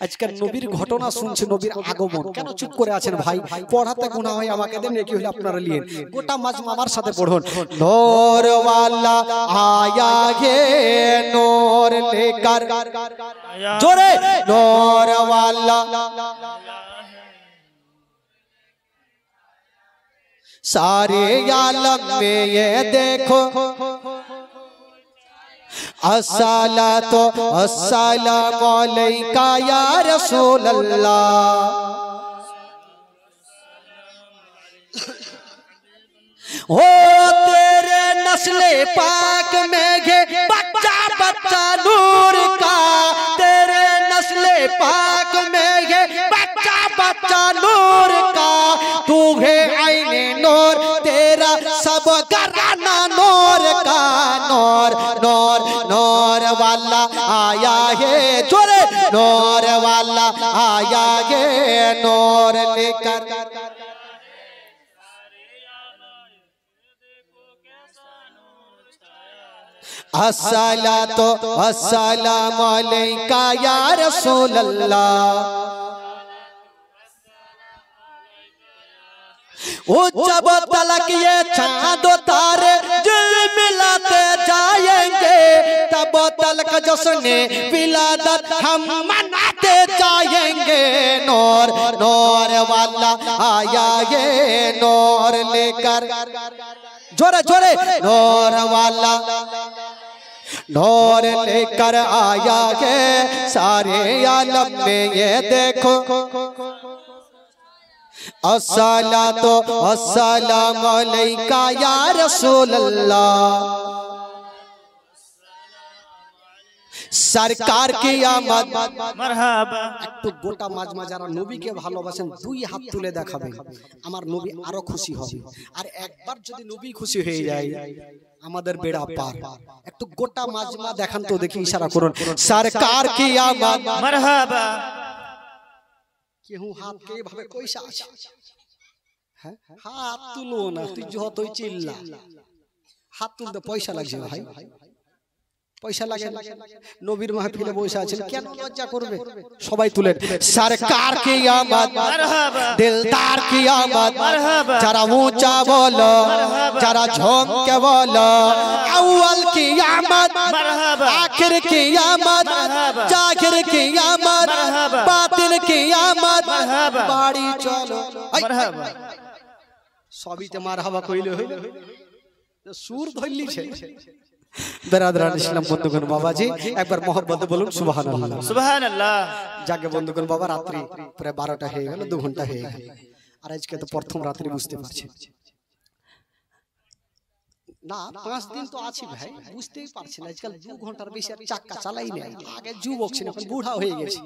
Speaker 1: আজকে নবীর ঘটনা শুনছে নবীর আগমন কেন চুপ করে আছেন ভাই পড়াতে গুনাহ হয় আমাকে দেন নাকি হলে আপনারা নিয়েন গোটা মাজমা আমার সাথে পড়ুন নূর ওয়ালা আয়া হে নূর লেকার জোরে নূর ওয়ালা सारे आलम में ये देखो अस्सलातु अस्सलामु अलैका या रसूल अल्लाह हो तेरे नस्ले पाक में है बच्चा बच्चा नूर का तेरे नस्ले पाक में है बच्चा बच्चा नूर का तू है आईने नूर तेरा सब घराना नूर का नूर नूर नूर वाला आया है जोरे नूर वाला आया है नूर लेकर अस्सलातु अस्सलामु अलैका या रसूल अल्लाह जब तलक ये चाँद तारे दिल मिलाते जाएंगे तब तलक जश्ने विलादत हम मनाते जाएंगे नूर नूर वाला आया ये नूर लेकर जोरे जोरे नूर वाला नूर लेकर आया है सारे आलम में ये देखो अस्सलातु वस्सलामु अलैका या रसूलल्लाह सरकार की आमद
Speaker 3: মারহাবা
Speaker 1: একটু গোটা মাজমা যারা নবীকে ভালোবাসেন দুই হাত তুলে দেখাবেন আমার নবী আরো খুশি হবে আর একবার যদি নবী খুশি হয়ে যায় আমাদের বেড়া পার একটু গোটা মাজমা দেখান তো দেখি ইশারা করুন সরকার কি আমদ
Speaker 3: মারহাবা
Speaker 1: কেউ হাত কে ভাবে কইসা আছে হ্যাঁ হাত তুলো না তুই যতই চিল্লা হাত তুলতে পয়সা লাগছে ভাই পয়সা লাগে নবীর মাহফিলে বসে আছেন কেন লজ্জা করবে সবাই তুলেন সরকার কি আমদ
Speaker 3: মারহাবা
Speaker 1: দিলদার কি আমদ
Speaker 3: মারহাবা
Speaker 1: যারা ऊंचा বলো যারা ঝোঁকে বলো আউয়াল কি আমদ
Speaker 3: মারহাবা
Speaker 1: आखिर की आमद जाहिर की आमद बातिन की आमद बाड़ी चलो
Speaker 3: মারহাবা
Speaker 1: সবিতে মারহাবা কইলে হইল সুর ধরলি ছে বেরাদরান ইসলাম বন্ধুগণ বাবাজি একবার মহব্বতে বলুন সুবহানাল্লাহ
Speaker 3: সুবহানাল্লাহ
Speaker 1: জাগে বন্ধুগণ বাবা রাত্রি প্রায় 12টা হয়ে গেল 2 ঘন্টা হয়ে গেল আর আজকে তো প্রথম রাত্রি বুঝতে পারছেন না 5 দিন তো আছি ভাই বুঝতেই পারছেন আজকাল 2 ঘন্টার বেশি আর চাক্কা চালাই না আগে যুবক ছিল এখন বুড়া হয়ে গেছে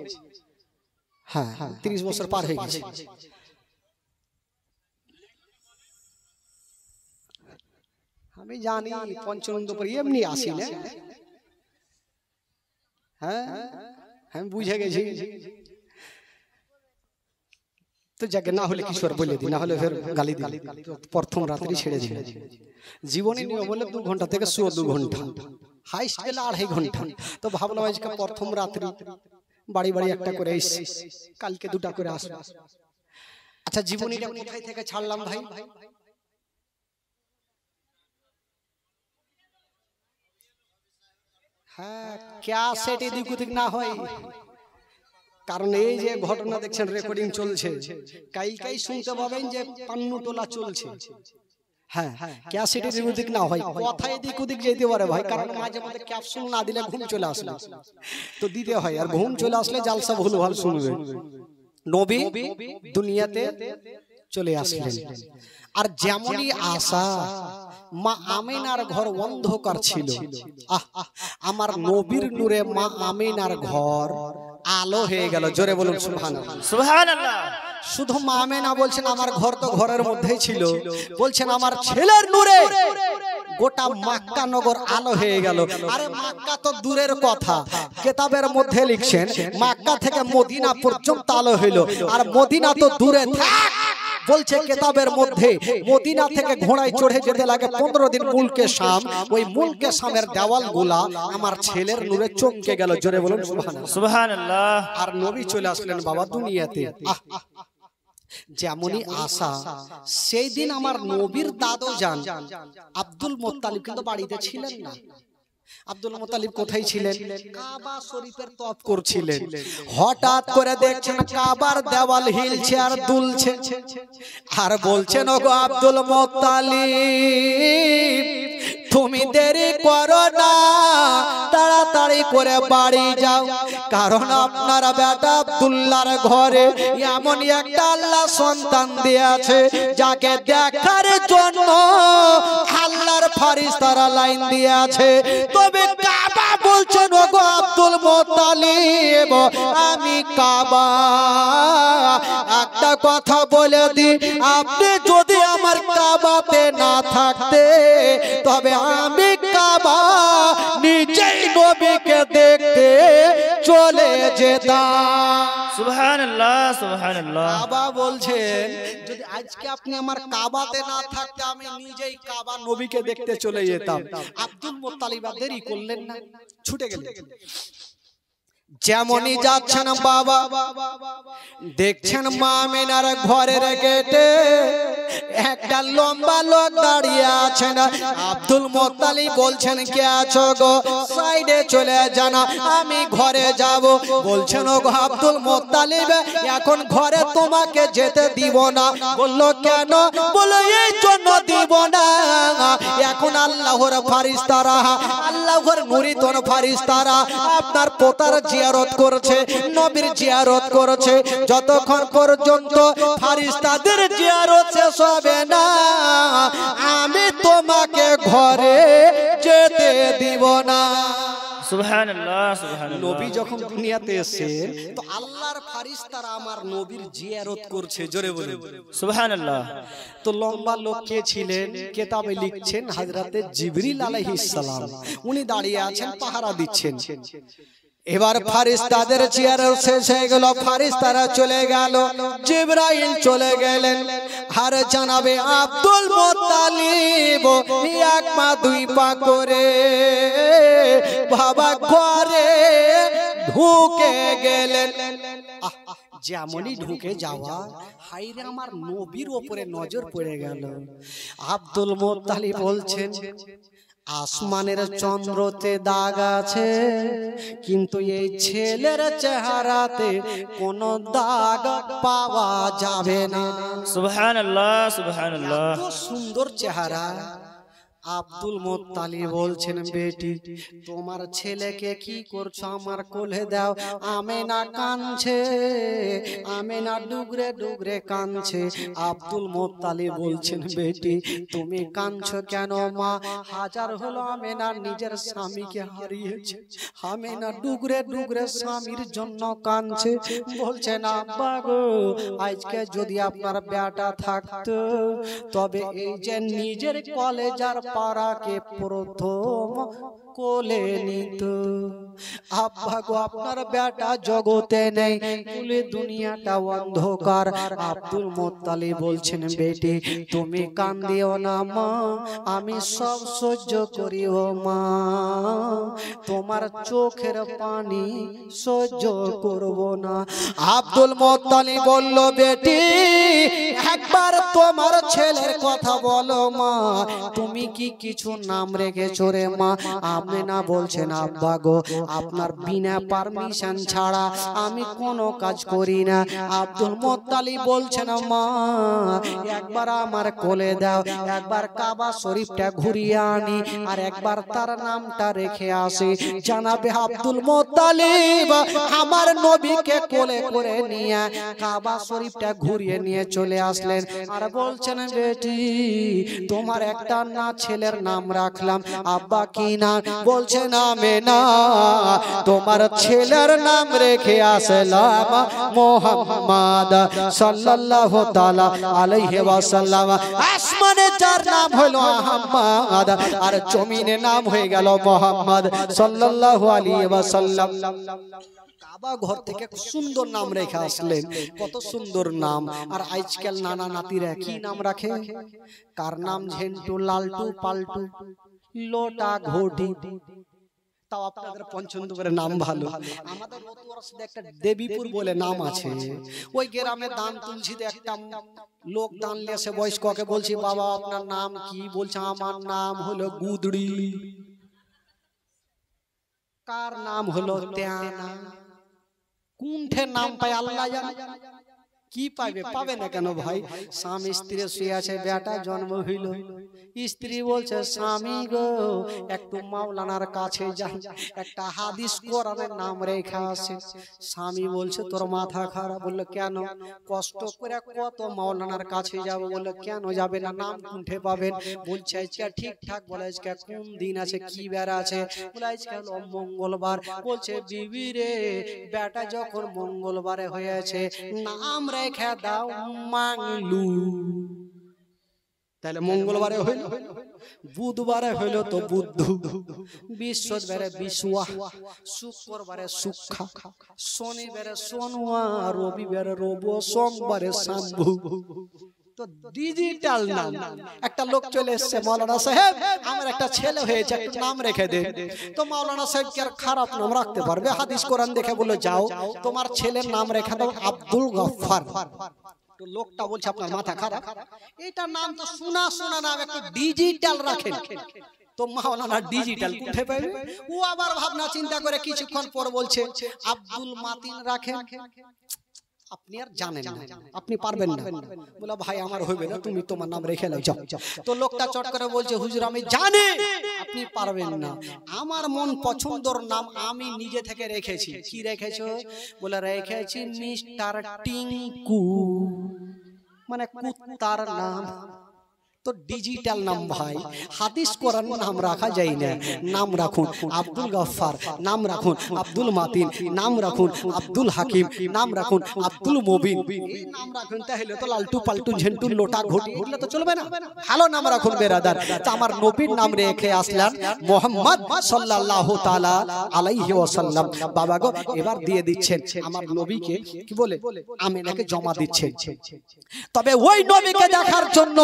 Speaker 1: হ্যাঁ 30 বছর পার হয়ে গেছে আমি জানি পঞ্চনন্দ পর এমনি আসি না হ্যাঁ আমি বুঝে গেছি তো জায়গা না হলে কিশোর বলে দি না হলে ফের গালি দি প্রথম রাত্রি ছেড়ে দিল জীবনে নিয়ে বলে 2 ঘন্টা থেকে 2 ঘন্টা হাইস্ট গেলে 2.5 ঘন্টা তো ভাবলাম আজকে প্রথম রাত্রি বাড়ি বাড়ি একটা করে এসে কালকে 2টা করে আসবো আচ্ছা জীবনীটা কোথায় থেকে ছাড়লাম ভাই হ্যাঁ ক্যাসেট এদিক ওদিক না হয় কারণ এই যে ঘটনা দেখছেন রেকর্ডিং চলছে কাই শুনতে পাবেন যে পান্নুটোলা চলছে হ্যাঁ ক্যাসেট এদিক ওদিক না হয় কথা এদিক ওদিক যেতে পারে ভাই কারণ মাঝে মাঝে ক্যাপসুল না দিলে ঘুম চলে আসলে তো দিতে হয় আর ঘুম চলে আসলে জালসা ভুলভাল শুনবে নবী দুনিয়াতে চলে আসলেন আর যেমনই আশা মা আমিনার ঘর অন্ধকার ছিল আমার নবীর নূরে মা আমিনার ঘর আলো হয়ে গেল জোরে বলুন সুবহানাল্লাহ
Speaker 3: সুবহানাল্লাহ
Speaker 1: শুধু মা আমিনা বলছেন আমার ঘর তো ঘরের মধ্যেই ছিল বলছেন আমার ছেলের নূরে গোটা মক্কা নগর আলো হয়ে গেল আরে মক্কা তো দূরের কথা কিতাবের মধ্যে লিখছেন মক্কা থেকে মদিনা পর্যন্ত আলো হইল আর মদিনা তো দূরে থাক বলছে কিতাবের মধ্যে মদিনা থেকে ঘোড়ায় চড়ে যেতে লাগে 15 দিন মুলকে শাম ওই মুলকে শামের দেওয়ালগুলা আমার ছেলের নূরে চমকে গেল জোরে বলুন সুবহানাল্লাহ
Speaker 3: সুবহানাল্লাহ
Speaker 1: আর নবী চলে আসলেন বাবা দুনিয়াতে যেমনই আশা সেই দিন আমার নবীর দাদু জান আব্দুল মুত্তালিব কিন্তু বাড়িতে ছিলেন না আব্দুল মুত্তালিব কোথায় ছিলেন কাবা শরীফের তওয়াফ করছিলেন হঠাৎ করে দেখছেন কাবার দেওয়াল হিলছে আর দুলছে আর বলছেন ওগো আব্দুল মুত্তালিব তুমি দেরি করো না তাড়াতাড়ি করে বাড়ি যাও কারণ আপনার বেটা আব্দুল্লাহর ঘরে এমন একটা আল্লাহ সন্তান দিয়েছে যাকে দেখার জন্য আল্লাহর ফেরেশতারা লাইন দিয়েছে তবে কাবা বলছেন ওগো আব্দুল মুত্তালিব আমি কাবা একটা কথা বলে দি আপনি যদি আমার কাবাতে না থাকতে তবে আমি কাবা নিজেই নবীকে দেখতে চলে যেতাম
Speaker 3: সুবহানাল্লাহ সুবহানাল্লাহ
Speaker 1: কাবা বলছেন যদি আজকে আপনি আমার কাবাতে না থাকতে আমি নিজেই কাবা নবীকে দেখতে চলে যেতাম আব্দুল মুত্তালিব দেরি করলেন না ছুটে গেলেন যেমনই যাচ্ছেন বাবা দেখছেন মা আমিনার ঘরের গেটে একটা লম্বা লোক দাঁড়িয়ে আছেন আব্দুল মুত্তালিব বলছেন কে আছো গো সাইডে চলে যান আমি ঘরে যাব বলছেন ওগো আব্দুল মুত্তালিব এখন ঘরে তোমাকে যেতে দিব না বলল কেন বলো এই জন্য দিব না এখন আল্লাহর ফেরেশতারা আল্লাহর মুরিদন ফেরেশতারা আপনার পোতার জিয়ারত করছে, নবীর জিয়ারত করছে, যতক্ষণ পর্যন্ত ফারিস্তাদের জিয়ারত শেষ হবে না আমি তোমাকে ঘরে যেতে দিব না।
Speaker 3: সুবহানাল্লাহ সুবহানাল্লাহ।
Speaker 1: নবী যখন দুনিয়াতে এসেছেন তো আল্লাহর ফারিস্তারা আমার নবীর জিয়ারত করছে, জোরে বলুন
Speaker 3: সুবহানাল্লাহ।
Speaker 1: তো লম্বা লোক কে ছিলেন? কেতাবে লিখছেন হযরতে জিবরিল আলাইহিস সালাম, উনি দাঁড়িয়ে আছেন, পাহারা দিচ্ছেন। এবার ফারিস্তাদের জিয়ারত শেষ হয়ে গেল, ফারিস্তারা চলে গেল, জিবরাইল চলে গেলেন। আর জানাবে আব্দুল মুত্তালিব এক পা দুই পা করে বাবা ঘরে ঢুকে গেলেন। যেমনই ঢুকে যাওয়া, হাইরে আমার নবীর ওপরে নজর পড়ে গেল। আব্দুল মুত্তালিব বলছেন আসমানের চন্দ্রতে দাগ আছে, কিন্তু এই ছেলের চেহারাতে কোনো দাগ পাওয়া যাবে না।
Speaker 3: সুবহানাল্লাহ সুবহানাল্লাহ।
Speaker 1: কত সুন্দর চেহারা। আব্দুল মুত্তালিব বলছেন বেটি তোমার ছেলেকে কি করছো, আমার কোলে দাও। আমেনা কাঁদছে, আমেনা ডুগরে ডুগরে কাঁদছে। আব্দুল মুত্তালিব বলছেন বেটি তুমি কাঁদছো কেন মা? হাজার হলো আমেনা নিজের স্বামীকে হারিয়েছে, আমেনা ডুগরে ডুগরে স্বামীর জন্য কাঁদছে। বলছেন আব্বা গো আজকে যদি আপনার বেটা থাকতো তবে এই যে নিজের কলেজার পারাকে প্রথম কোলে নিত। আব্বা গো আপনার বেটা জগতে নেই, বলে দুনিয়াটা অন্ধকার। আব্দুল মুত্তালিব বলছেন বেটি তুমি কান্দিও না মা, আমি সব সহ্য করি ও মা, তোমার চোখের পানি সহ্য করব না। আব্দুল মুত্তালিব বলল বেটি একবার তোমার ছেলের কথা বলো মা, তুমি কি কিছু নাম রেখেছো রে মা? আমেনা বলছেন আব্বা গো আপনার বিনা পারমিশন ছাড়া আমি কোনো কাজ করি না। আব্দুল মুত্তালিব বলছেন মা একবার আমার কোলে দাও, একবার কাবা শরীফটা ঘুরিয়ে আনি আর একবার তার নামটা রেখে আসি। জানাবে আব্দুল মুত্তালিব আমার নবীকে কোলে করে নিয়ে কাবা শরীফটা ঘুরিয়ে নিয়ে চলে আসলেন। আর বলছেন বেটি তোমার একটা না ছেলের নাম রাখলাম, আব্বা কি না? বলছেন আমেনা তোমার ছেলের নাম রেখে আসলাম মুহাম্মদ সাল্লাল্লাহু তাআলা আলাইহি ওয়াসাল্লাম। আসমানে যার নাম হলো আহমদ আর জমিনে নাম হয়ে গেল মুহাম্মদ সাল্লাল্লাহু আলাইহি ওয়াসাল্লাম। কাবা ঘর থেকে সুন্দর নাম রেখে আসলেন, কত সুন্দর নাম। আর আজকাল নানা নাতিরা কি নাম রাখে? কার নাম ঝেন্টু, লালটু, পাল্টু, লোটা, ঘটি। তাও আপনাদের পঞ্চমপুরের নাম ভালো। আমাদের রতুয়ারসাতে একটা দেবীপুর বলে নাম আছে, ওই গ্রামে দান তুলসিতে একটা লোক দান নিয়ে এসে বয়স্ককে বলছি বাবা আপনার নাম কি? বলছে আমার নাম হলো গুদড়ি। কার নাম হলো তেয়ানা। কোনঠে নাম পায় আল্লাহ জানে। কি পাবে? পাবে না কেন ভাই? স্বামী স্ত্রী শুয়ে আছে, বেটা জন্ম হইল, স্ত্রী বলছে স্বামী গো একটু মাওলানার কাছে যান, একটা হাদিস কোরআনের নাম রেখা আছে। স্বামী বলছে তোর মাথা খারাপ। বললো কেন? কষ্ট করে কত মাওলানার কাছে যাব। বললো কেন যাবে না? নাম কোনঠে পাবেন? বলছে আজকে ঠিকঠাক বলে আজকে কোন দিন আছে, কি বেড়া আছে? বলে আজকে হলো মঙ্গলবার। বলছে বিবি রে বেটা যখন মঙ্গলবারে হয়েছে নাম রেখে দাও মাংলু। তাহলে মঙ্গলবারে হইল, বুধবারে হইল তো বুদ্ধু, বৃহস্পতিবারে বিশুয়া, শুক্রবারে সুখা, শনিবারে সোনুয়া, রবিবারে রবু, সোমবারে শাম্ভু। তো ডিজিটাল নাম। একটা লোক চলে এসছে, মাওলানা সাহেব আমার একটা ছেলে হয়েছে একটু নাম রেখে দে। তো মাওলানা সাহেব কি আর খারাপ নাম রাখতে পারবে? হাদিস কোরআন দেখে বললো যাও তোমার ছেলের নাম রেখে দাও আব্দুল গফফার। তো লোকটা বলছে আপনার মাথা খারাপ, এটা নাম তো শোনা শোনা নাম, একটু ডিজিটাল রাখেন। তো মাওলানা ডিজিটাল উঠে পাবে। ও আবার ভাবনা চিন্তা করে কিছুক্ষণ পর বলছে আব্দুল মাতিন রাখেন। আপনি আর জানেন না, আপনি পারবেন না। বলে ভাই আমার হইবে না, তুমি তোমার নাম রেখে নাও যাও। তো লোকটা চট করে বলছে হুজুর আমি জানি আপনি পারবেন না, আমার মন পছন্দর নাম আমি নিজে থেকে রেখেছি। কি রেখেছো? বলে রেখেছি মিস্টার টিঙ্কু, মানে কুত্তার নাম। তো ডিজিটাল নাম ভাই, হাদিস কোরআন নাম রাখা যায় না। নাম রাখুন আব্দুল গফফার, নাম রাখুন আব্দুল মাতিন, নাম রাখুন আব্দুল হাকিম, নাম রাখুন আব্দুল মুবিন। এই নাম রাখুন, তাহলে তো লালটু পাল্টু ঝেন্টু লোটা ঘটি এগুলো তো চলবে না। ভালো নাম রাখুন বেরাদার। তো আমার নবীর নাম রেখে আসলেন মুহাম্মদ সাল্লাল্লাহু তাআলা আলাইহি ওয়াসাল্লাম। বাবা গো এবার দিয়ে দিচ্ছেন আমার নবীকে, কি বলে আমিনাকে জমা দিচ্ছেন। তবে ওই নবীকে দেখার জন্য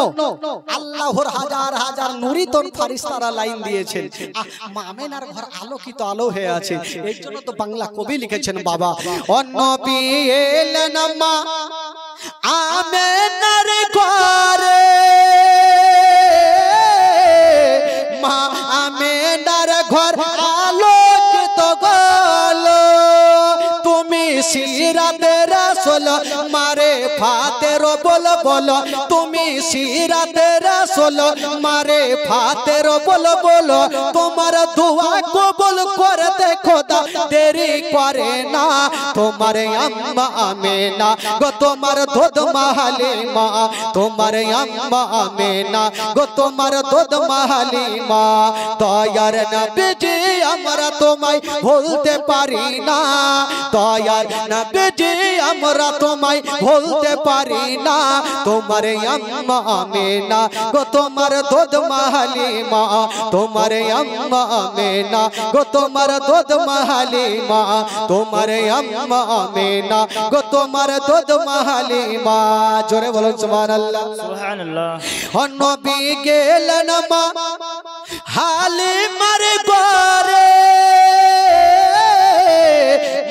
Speaker 1: আল্লাহর হাজার হাজার নুরিতন ফারিস্তারা লাইন দিয়েছেন। মা আমেনার ঘর আলোকিত আলো হয়ে আছে, এই জন্য তো বাংলা কবি লিখেছেন বাবা, ও নবী এলেন মা আমেনার ঘরে, মা আমেনার ঘর আলোকিত গলো, তুমি সিরাতে রাসূল মারে ফাতের বল বলো, তুমি সিরাতে রাসূল মারে ফাতের বল বলো, তোমার দোয়া কবুল করতে খোদা দেরি করে না, তোমার আম্মা আমেনা গো তোমার দুধ মাহালিমা, তোমার আম্মা আমেনা গো তোমার দুধ মাহালিমা। দয়ার নবীজি আমরা তোমায় ভুলতে পারি না, দয়ার নবীজি আমরা তোমায় ভুলতে পারি না, তোমার আম্মা আমেনা গো তোমার দুধ মাহালিমা, তোমার আম্মা আমেনা গো তোমার দুধ মাহালিমা, তোমার আম্মা আমেনা গো তোমার দুধ মাহালিমা। জোরে বলুন সুবহানাল্লাহ
Speaker 3: সুবহানাল্লাহ।
Speaker 1: ও নবী গেলেন মা হালিমার ঘরে,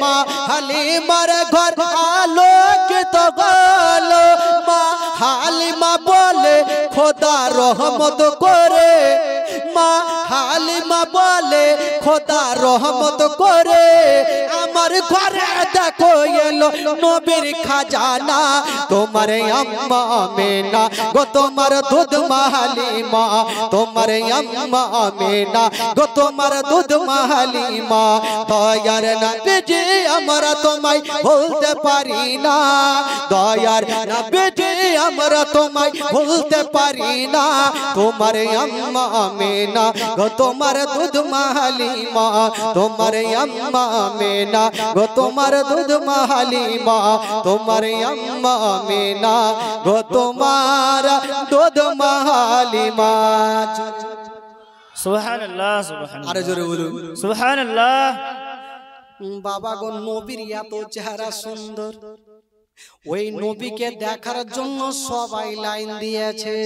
Speaker 1: মা হালিমার ঘর আলোকিত গলো, মা হালিমা বলে খোদা রহমত করে, মা হালিমা বলে খোদা রহমত করে, আমার ঘরে দেখো এলো নবীর খাজানা, তোমার আম্মা আমেনা গো তোমার দুধ মাহালিমা, তোমার আম্মা আমেনা গো তোমার দুধ মাহালিমা। দয়ার নবীজি আমরা তোমায় ভুলতে পারি না, দয়ার নবীজি আমরা তোমায় ভুলতে পারি না, তোমার আম্মা আমেনা গো তোমার দুধ মাহালিমা, তোমার আম্মা আমেনা গো তোমার দুধ মাহালিমা, তোমার আম্মা আমেনা গো তোমার দুধ মাহালিমা।
Speaker 3: সুবহানাল্লাহ সুবহানাল্লাহ।
Speaker 1: আরে জোরে বলুন
Speaker 3: সুবহানাল্লাহ।
Speaker 1: বাবা গো নবীর এত চেহারা সুন্দর, ওই নবীকে দেখার জন্য সবাই লাইন দিয়েছে,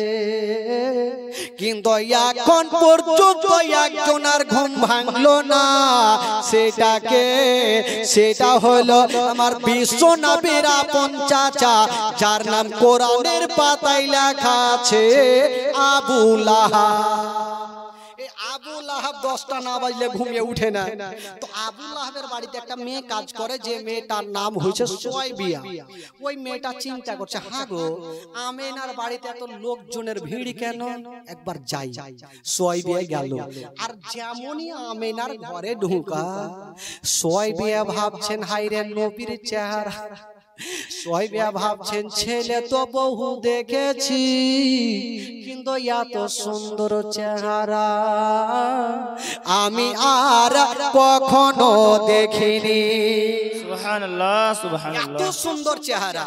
Speaker 1: কিন্তু এখন পর্যন্ত একজনের ঘুম ভাঙলো না। সেটা হলো আমার বিশ্ব নবীর আপন চাচা, যার নাম কোরআনের পাতায় লেখা আছে আবু লাহাব। আবু লাহাব 10টা না বাজলে ঘুমিয়ে উঠে না। তো আবু লাহাবের বাড়িতে একটা মেয়ে কাজ করে, যে মেয়েটার নাম হয়েছে সুয়াইবিয়া। ওই মেয়েটা চিন্তা করছে, হ্যাঁ গো আমেনার বাড়িতে এত লোকজনের ভিড় কেন, একবার যাই। সুয়াইবিয়া গেল, আর যেমনই আমেনার ঘরে ঢুকা, সুয়াইবিয়া ভাবছেন হায়রে নবীর চেহারা, সুয়াইবিয়া ভাবছেন ছেলে তো বহু দেখেছি, কিন্তু এত সুন্দর চেহারা আমি আর কখনো দেখিনি।
Speaker 3: সুবহানাল্লাহ সুবহানাল্লাহ।
Speaker 1: এত সুন্দর চেহারা।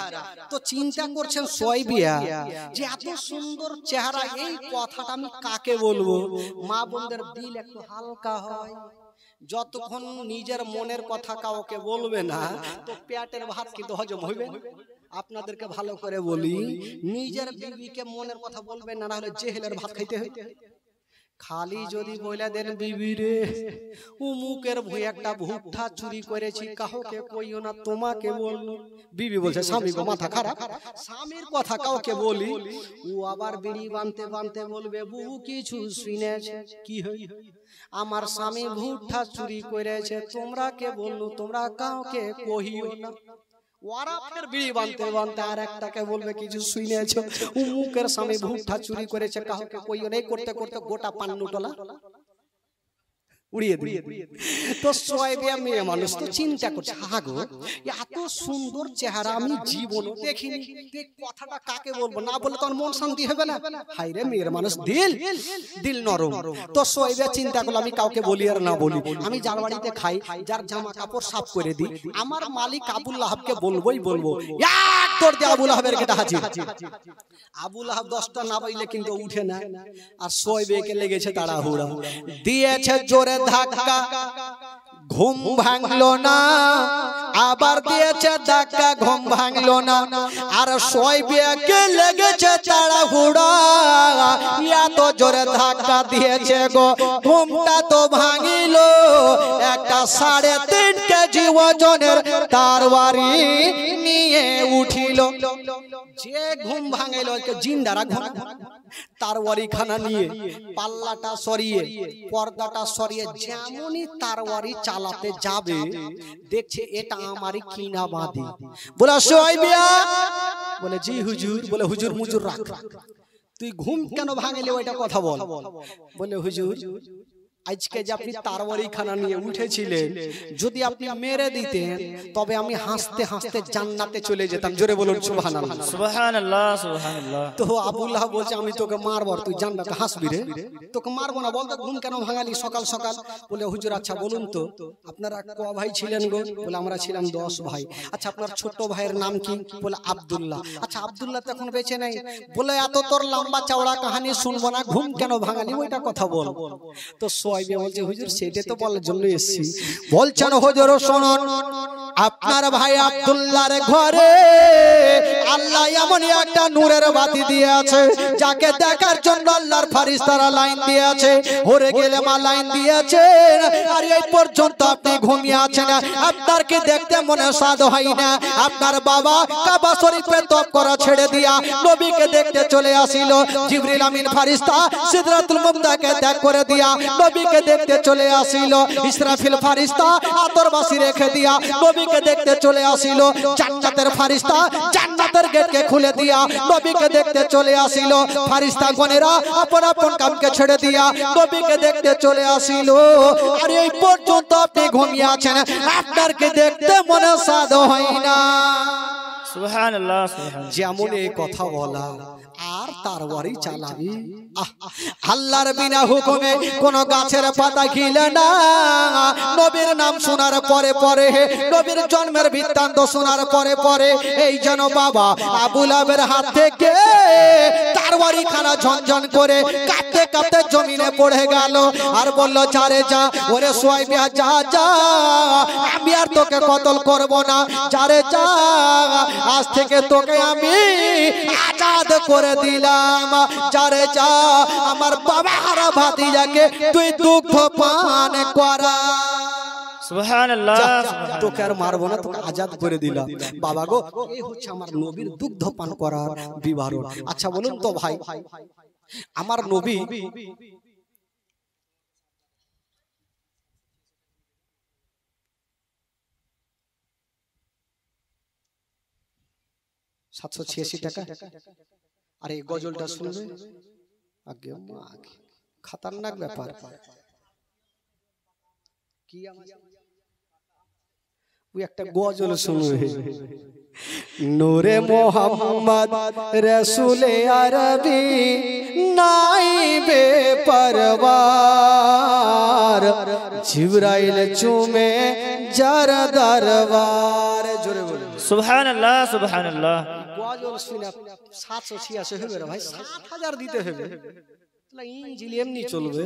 Speaker 1: তো চিন্তা করছেন সুয়াইবিয়া যে এত সুন্দর চেহারা, এই কথাটা আমি কাকে বলবো? মা বোনদের দিল একটু হালকা হয়, যতক্ষণ নিজের মনের কথা কাউকে বলবে না তো পেটের ভাত কিন্তু হজম হইবে। আপনাদেরকে ভালো করে বলি, নিজের বিবিকে মনের কথা বলবেন না, হলে জেহেলের ভাত খাইতে হইতে। খালি যদি বলে দেন বিবি রে উমুকের ভুই একটা ভুট্টা চুরি করেছি, কাউকে কইও না, তোমাকে বললো। বিবি বলছে স্বামী গো মাথা খারাপ, স্বামীর কথা কাউকে বলি, ও আবার বিড়ি বানতে বানতে বলবে বউ কিছু শুনেছে, কি হই আমার স্বামী ভুট্টা চুরি করেছে, তোমরা কে বললো, তোমরা কাউকে কহিও না। ওরা ফের বিড়ি বানতে বানতে আর একটাকে বলবে কিছু শুনেছো উমুকের স্বামী ভুট্টা চুরি করেছে, কাউকে কইও নেই, করতে করতে গোটা পান্নুটলা উড়িয়ে দিয়ে। তো সোয়াইবিয়া মেয়ে মানুষ তো চিন্তা করছে, হাগো এত সুন্দর চেহারা আমি জীবনে দেখিনি, কথাটা কাকে বলবো, না বলে তোর মন শান্তি হবে না। হাই রে মেয়ের মানুষ, দিল দিল নরম। তো সোয়াইবিয়া চিন্তা করলো আমি কাউকে বলি আর না বলি, আমি যার বাড়িতে খাই, যার জামা কাপড় সাফ করে দিই, আমার মালিক আবুল আহাবকে বলবোই বলবো। এক দৌড় দিয়ে আবুল আহাবের গেটে হাজির। আবুল আহাব 10টা না বাইলে কিন্তু উঠে না, আর সোয়াইবিয়াকে লেগেছে তাড়াহুড়া, দিয়েছে জোরে ধাক্কা, ঘুম ভাঙলো না, আবার দিয়েছে ধাক্কা, ঘুম ভাঙলো না, আর সোয়াইবিয়াকে লেগেছে তাড়াহুড়া, এত জোরে ধাক্কা দিয়েছে গো ঘুমটা তো ভাঙিলো। একটা 3.5 কেজি ওজনের তরবারি নিয়ে উঠিল। যে ঘুম ভাঙিলো জিন্দারা ঘুম, তরবারি খানা নিয়ে পাল্লাটা সরিয়ে পর্দাটা সরিয়ে যেমনই তরবারি চালাতে যাবে, দেখছে এটা আমারই কিনা বাঁধি। বলে সোয়াইবিয়া, বলে জি হুজুর। বলে হুজুর মুজুর রাখ, তুই ঘুম কেন ভাঙিলে ওইটা কথা বল। বলে হুজুর আজকে যে আপনি তরবারি খানা নিয়ে উঠেছিলেন, যদি আপনি মেরে দিতেন তবে আমি হাসতে হাসতে জান্নাতে চলে যেতাম। জোরে বলুন সুবহানাল্লাহ।
Speaker 3: সুবহানাল্লাহ সুবহানাল্লাহ।
Speaker 1: তো আবুল্লাহ বলছে আমি তোকে মারবো, তুই জান্নাতে হাসবি রে, তোকে মারবো না, বলতো ঘুম কেন ভাঙালি সকাল সকাল। বলে হুজুর আচ্ছা বলুন তো আপনারা ক ভাই ছিলেন গো। বলে আমরা ছিলাম 10 ভাই। আচ্ছা আপনার ছোট ভাইয়ের নাম কি? বলে আব্দুল্লাহ। আচ্ছা আব্দুল্লাহ তো এখন বেঁচে নাই। বলে এত তোর লম্বা চওড়া কাহিনী শুনবো না, ঘুম কেন ভাঙালি ওইটা কথা বল। তো সোয়াইবিয়া বলছে হুজুর সেটা তো বলার জন্য এসেছি। বলছেন হুজুর শুনুন, আপনার ভাই আব্দুল্লাহর ঘরে আল্লাহ এমন একটা নূরের বাতি দিয়ে আছে, যাকে দেখার জন্য আল্লাহর ফেরেশতারা লাইন দিয়ে আছে, হরে গেলে মা লাইন দিয়েছে। আর এই পর্যন্ত আপনি ঘুমিয়ে আছেন, আপনার কি দেখতে মনে স্বাদ হয় না? আপনার বাবা কাবা শরীফে তওয়াফ করা ছেড়ে দিয়া নবীকে দেখতে চলে আসিল। জিবরিল আমিন ফেরেশতা সিদরাতুল মুনতাহাকে ত্যাগ করে দিয়া নবীকে দেখতে চলে আসিল। ইসরাফিল ফেরেশতা আতরবাসি রেখে দিয়া নবীকে দেখতে চলে আসিল। জান্নাতের ফেরেশতা জান্নাতের গেটকে খুলে দিয়া নবীকে দেখতে চলে আসিল। ফেরেশতা গণেরা আপন আপন কামকে ছেড়ে দিয়া নবীকে দেখতে চলে আসিল। আর এই পর্যন্ত আপনি ঘুমিয়ে আছেন, আপনার কি দেখতে মনে স্বাদ হয় না?
Speaker 3: সুবহানাল্লাহ সুবহানাল্লাহ।
Speaker 1: যেমন এই কথা বলা আর তরবারি চালাবি। আল্লাহর বিনা হুকুমে কোন গাছের পাতা খিলে না। নবীর নাম শোনার পরে পরে, নবীর জন্মের বৃত্তান্ত শোনার পরে পরে এই যেন বাবা আবুল আহাবের হাত থেকে তরবারি খানা ঝনঝন করে কাঁপতে কাঁপতে জমিনে পড়ে গেল। আর বলল যারে যা, ওরে সোয়াইবিয়া যা যা, আমি আর তোকে কতল করব না, যারে যা, আজ থেকে তোকে আমি আজাদ করে দিলাম। যারে যা, আমার বাবার ভাতিজাকে তুই দুগ্ধ পান করা।
Speaker 3: সুবহানাল্লাহ।
Speaker 1: তোকে আর মারবো না, তোকে আজাদ করে দিলাম। বাবা গো, এই হচ্ছে আমার নবীর দুগ্ধ পান করার বিবরণ। আচ্ছা বলুন তো ভাই, আমার নবী টাকা। আর এই গজলটা শুনবে, আগে খতরনাক ব্যাপার। কি ওই একটা গজল শুনবে, নূরে মোহাম্মদ রসুলে আরবি নাইবে পরওয়ার, জিবরাইল চুমে যার দরবার। জোরে বলে
Speaker 3: সুবহানাল্লাহ সুবহানাল্লাহ।
Speaker 1: গজল শুনে 786 হবে রে ভাই, 7000 দিতে হবে, ইঞ্জিল এমনি চলবে।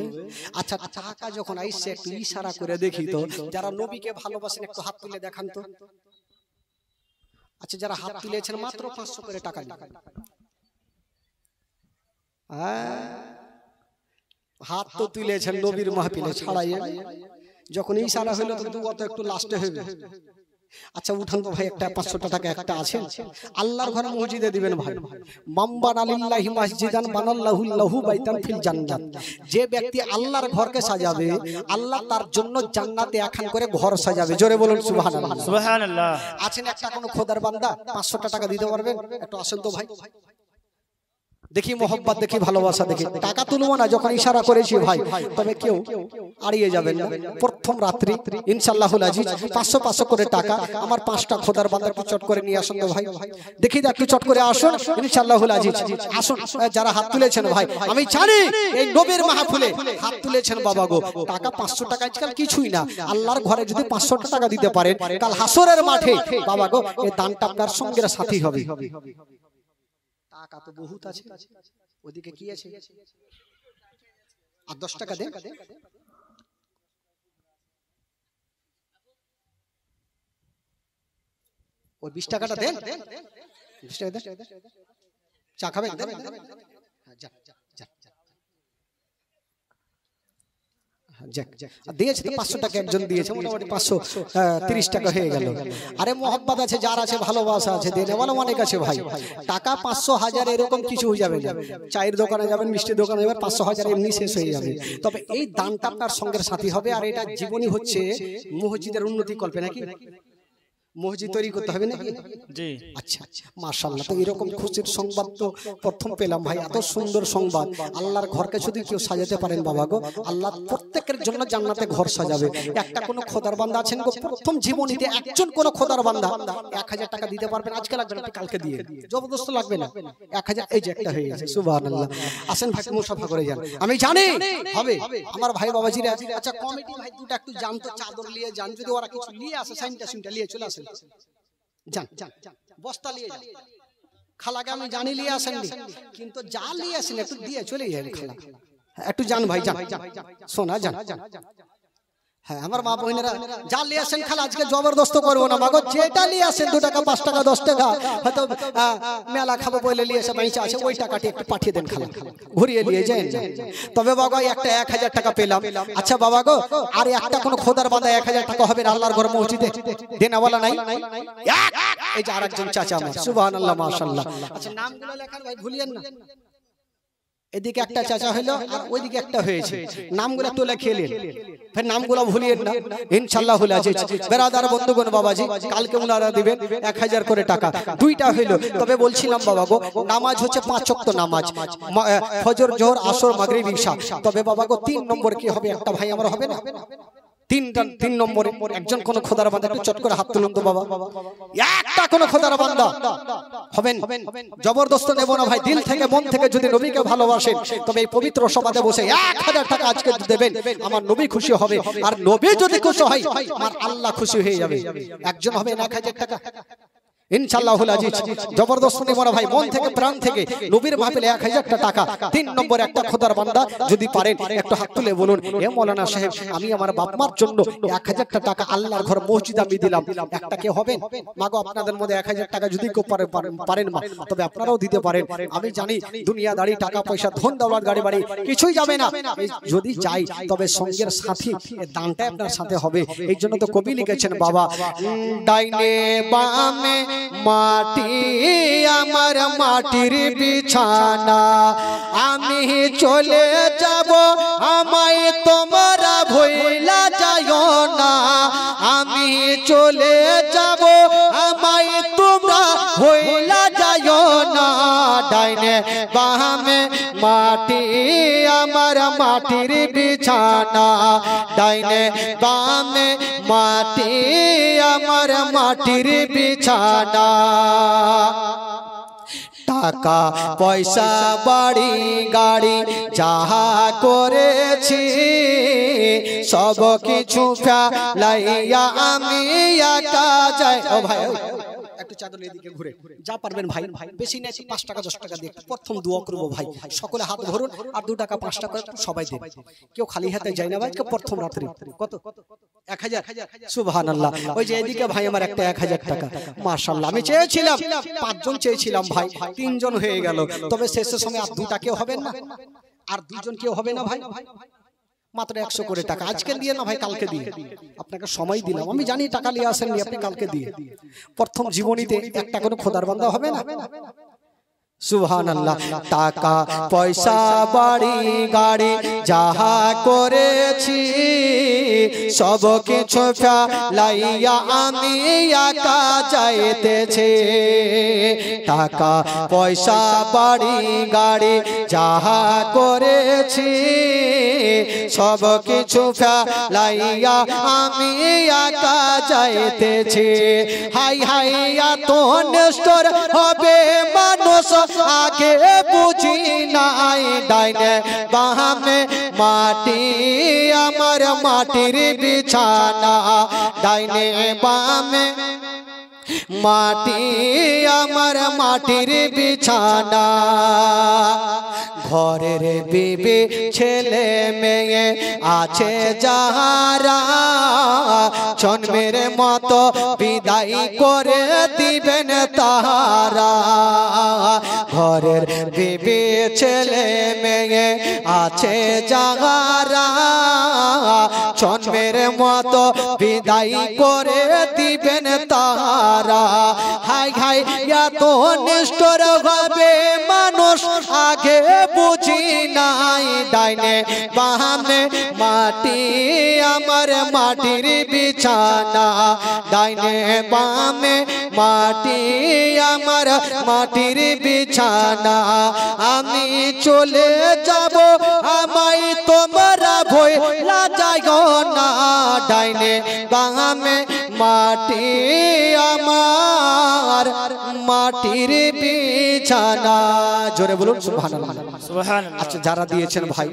Speaker 1: আচ্ছা টাকা যখন আইসে একটু ইশারা করে দেখি তো, যারা নবীকে ভালোবাসেন একটু হাত তুলে দেখান তো। আচ্ছা যারা হাত তুলেছেন মাত্র 500 করে টাকা দিন। হাত তো তুলেছেন নবীর মাহফিলে ছাড়াই, যখন ইশারা হলো তো দুটো একটু লাস্টে হবে। আচ্ছা উঠান তো ভাই, একটা 500 টাকা একটা আছে, আল্লাহর ঘরে মসজিদে দিবেন ভাই। মাম্বান আলিল্লাহি মসজিদান বানাল্লাহু লাহু বাইতান ফিল জান্নাত। যে ব্যক্তি আল্লাহর ঘরকে সাজাবে, আল্লাহ তার জন্য জান্নাতে একখান করে ঘর সাজাবে। জোরে বলুন সুবহানাল্লাহ।
Speaker 3: সুবহানাল্লাহ।
Speaker 1: আছেন একটা কোন খোদার বান্দা 500 টাকা দিতে পারবেন? একটু আসেন তো ভাই, দেখি মোহব্বত, দেখি ভালোবাসা, দেখি। টাকা তুলবো না যখন ইশারা করেছি ভাই, তবে কেউ আড়িয়ে যাবেন না। প্রথম রাত্রি ইনশাআল্লাহুল আজিজ 500 করে টাকা আমার 5টা খোদার বান্দা একটু চট করে নিয়ে আসুন তো ভাই, দেখি একটু চট করে আসুন ইনশাআল্লাহুল আজিজ। আসুন যারা হাত তুলেছেন ভাই, আমি জানি এই নবীর মাহফিলে হাত তুলেছেন বাবা গো, টাকা 500 টাকা আজকাল কিছুই না। আল্লাহর ঘরে যদি 500 টাকা দিতে পারেন, কাল হাসরের মাঠে বাবা গো এই দানটা আপনার সঙ্গের সাথী হবে। টাকা তো বহুত আছে, ওদিকে কি আছে? আর 10 টাকা দেন, ওই 20 টাকাটা দেন, 20 টাকা দেন। চা খাবেন? দিয়েছে তো 500 টাকা একজন দিয়েছে, মোটামুটি 530 টাকা হয়ে গেল। আরে মোহাব্বত আছে, যার আছে ভালোবাসা আছে, দেনেওয়ালা অনেক আছে ভাই। টাকা 500 1000 এরকম কিছু হয়ে যাবে না। চায়ের দোকানে যাবেন, মিষ্টির দোকানে যাবেন, 500 1000 এমনি শেষ হয়ে যাবে। তবে এই দানটা আপনার সঙ্গের সাথী হবে। আর এটা জীবনী হচ্ছে মসজিদের উন্নতি কল্পে নাকি মসজিদ তৈরি করতে হবে নাকি? জি। আচ্ছা আচ্ছা, মাশাআল্লাহ। তো এরকম খুশির সংবাদ তো প্রথম পেলাম ভাই, এত সুন্দর সংবাদ। আল্লাহর ঘরকে যদি কেউ সাজাতে পারেন বাবা গো, আল্লাহ প্রত্যেকের জন্য জান্নাতে ঘর সাজাবে। একটা কোন খোদার বান্দা আছেন গো, প্রথম জীবনীতে একজন কোন খোদার বান্দা 1000 টাকা দিতে পারবেন? আজকে লাগবে না, কালকে দিয়ে, জবরদস্ত লাগবে না। 1000 এই যে একটা হয়ে গেছে, সুবহানাল্লাহ। আসেন ভাই মুসাফা করে যান, আমি জানি হবে আমার ভাই বাবাজিরা। আচ্ছা কমিটি ভাই দুটো একটু জান তো, চাদর নিয়ে যান, যদি ওরা কিছু নিয়ে আসে সাইনটা নিয়ে চলে আসেন। যান বস্তা নিয়ে যান, খালাকে আমি জানি নিয়ে আসেননি, কিন্তু যা নিয়ে আসেন একটু দিয়ে চলে যান খালা। একটু যান ভাই, যান সোনা যান। হ্যাঁ আমার মা বোনেরা যা নিয়ে আসেন খালা, আজকে জবরদস্ত করবো না মাগো, যেটা নিয়ে আসেন 2 টাকা 5 টাকা 10 টাকা হয়তো মেলা খাবো বলে নিয়ে এসে বাইচা আছে, ওই টাকাটি একটু পাঠিয়ে দেন খালা, ঘুরিয়ে নিয়ে যান। তবে বাবা একটা 1000 টাকা পেলাম। আচ্ছা বাবা গো, আর একটা কোন খোদার বান্দা 1000 টাকা হবে না আল্লাহর ঘর মসজিদে দেনাওয়ালা নাই? এই যে আরেকজন চাচা আমার, সুবহানাল্লাহ মাশাআল্লাহ। আচ্ছা নামগুলো লেখান ভাই, ভুলিয়েন না। এদিকে একটা চাচা হলো আর ওইদিকে একটা হয়েছে, নামগুলো একটু লিখে নিন, ফের নামগুলো ভুলিয়েন না ইনশাআল্লাহুল আজিজ। বেরাদার বন্ধুগণ বাবাজি, কালকে ওনারা দিবেন 1000 করে টাকা, দুইটা হইলো। তবে বলছিলাম বাবা গো, নামাজ হচ্ছে 5 ওয়াক্ত নামাজ, ফজর জোহর আসর মাগরিব ইশা। তবে বাবা গো 3 নম্বর কি হবে? একটা ভাই আমার হবে না? 3 নম্বরে একজন কোন খোদার বান্দা একটু চট করে হাত তুলুন তো বাবা। একটা কোন খোদার বান্দা হবেন? জবরদস্ত নেব না ভাই, দিল থেকে মন থেকে যদি নবীকে ভালোবাসেন, তবে এই পবিত্র সভাতে বসে 1000 টাকা আজকে দেবেন, আমার নবী খুশি হবে। আর নবী যদি খুশি হয়, আমার আল্লাহ খুশি হয়ে যাবে। একজন হবে 1000 টাকা ইনশাআল্লাহুল আজিজ। জবরদস্ত নেব না ভাই, মন থেকে প্রাণ থেকে নবীর মাহফিলে 1000 টাকা। 3 নম্বর একটা খোদার বান্দা যদি পারেন একটু হাত তুলে বলুন, এ মাওলানা সাহেব আমি আমার বাপ মার জন্য 1000 টাকা আল্লাহর ঘর মসজিদ আমি দিলাম। একটা কে হবেন মাগো? আপনাদের মধ্যে 1000 টাকা যদি কেউ পারেন মা, তবে আপনারাও দিতে পারেন। আমি জানি দুনিয়াদারি টাকা পয়সা ধন দৌলত গাড়ি বাড়ি কিছুই যাবে না, যদি যাই তবে সঙ্গের সাথী দানটা আপনার সাথে হবে। এই জন্য তো কবি লিখেছেন বাবা, ডাইনে বামে মাটি আমার মাটির বিছানা, আমি চলে যাব আমায় তোমরা ভুইলা যাইও না, আমি চলে যাব আমায় তোমরা ভুইলা যাইও না। ডাইনে বামে মাটি আমার মাটির বিছানা, ডাইনে বামে মাটি আমার মাটির বিছানা। টাকা পয়সা বাড়ি গাড়ি যাহা করেছি, সব কিছু ফেলাইয়া আমি একা যাই। ও ভাই একটু চাদর এদিকে ঘুরে যা পারবেন ভাই, বেশি না 5 টাকা 10 টাকা দিয়ে প্রথম দোয়া করবো ভাই। সকলে হাত ধরুন আর 2 টাকা 5 টাকা সবাই দেন, কেউ খালি হাতে যায় না ভাই। প্রথম রাত্রি কত? 1000। সুবহানাল্লাহ। ওই যে এদিকে ভাই আমার একটা 1000 টাকা, মাশাআল্লাহ। আমি চেয়েছিলাম 5 জন চেয়েছিলাম ভাই, 3 জন হয়ে গেল। তবে শেষের সময় আর 2টা কেউ হবেন না, আর 2 জন কেউ হবে না ভাই। মাত্র 100 করে টাকা। আজকে দিয়ে না ভাই, কালকে দিয়ে। আপনাকে সময় দিলাম, আমি জানি টাকা নিয়ে আসেননি, আপনি কালকে দিয়ে। প্রথম জীবনীতে একটা কোনো খোদার বান্দা হবে না? সুবহানাল্লাহ। টাকা পয়সা বাড়ি গাড়ি যাহা করেছি সব কিছু ফেলাইয়া আমি একা যাইতেছি। টাকা পয়সা বাড়ি গাড়ি যাহা করেছি সব কিছু ফেলাইয়া আমি একা যাইতেছি। হাই হাই এত নিষ্ঠুর হবে মানুষ আগে বুঝি নাই। ডাইনে বামে মাটি আমার মাটির বিছানা, ডাইনে বামে মাটি আমার মাটির বিছানা। ঘরের বিবি ছেলে মেয়ে আছে যাহারা জন্মের মতো বিদায় করে দিবেন তাহারা। ঘরের বিবি ছেলে মেয়ে আছে যাহারা জন্মের মতো বিদায় করে দিবেন তাহারা। হাই হাই এত নিষ্ঠুর হবে মানুষ আগে বুঝি নাই। ডাইনে বামে মাটি আমার মাটির বিছানা, ডাইনে বামে মাটি আমার মাটির বিছানা। আমি চলে যাব আমায় তোমরা ভুইলা যাইও না। ডাইনে বামে মাটি আমার মাটির বিছানা। জোরে বলুন সুবহানাল্লাহ।
Speaker 3: সুবহানাল্লাহ।
Speaker 1: আচ্ছা, যারা দিয়েছেন ভাই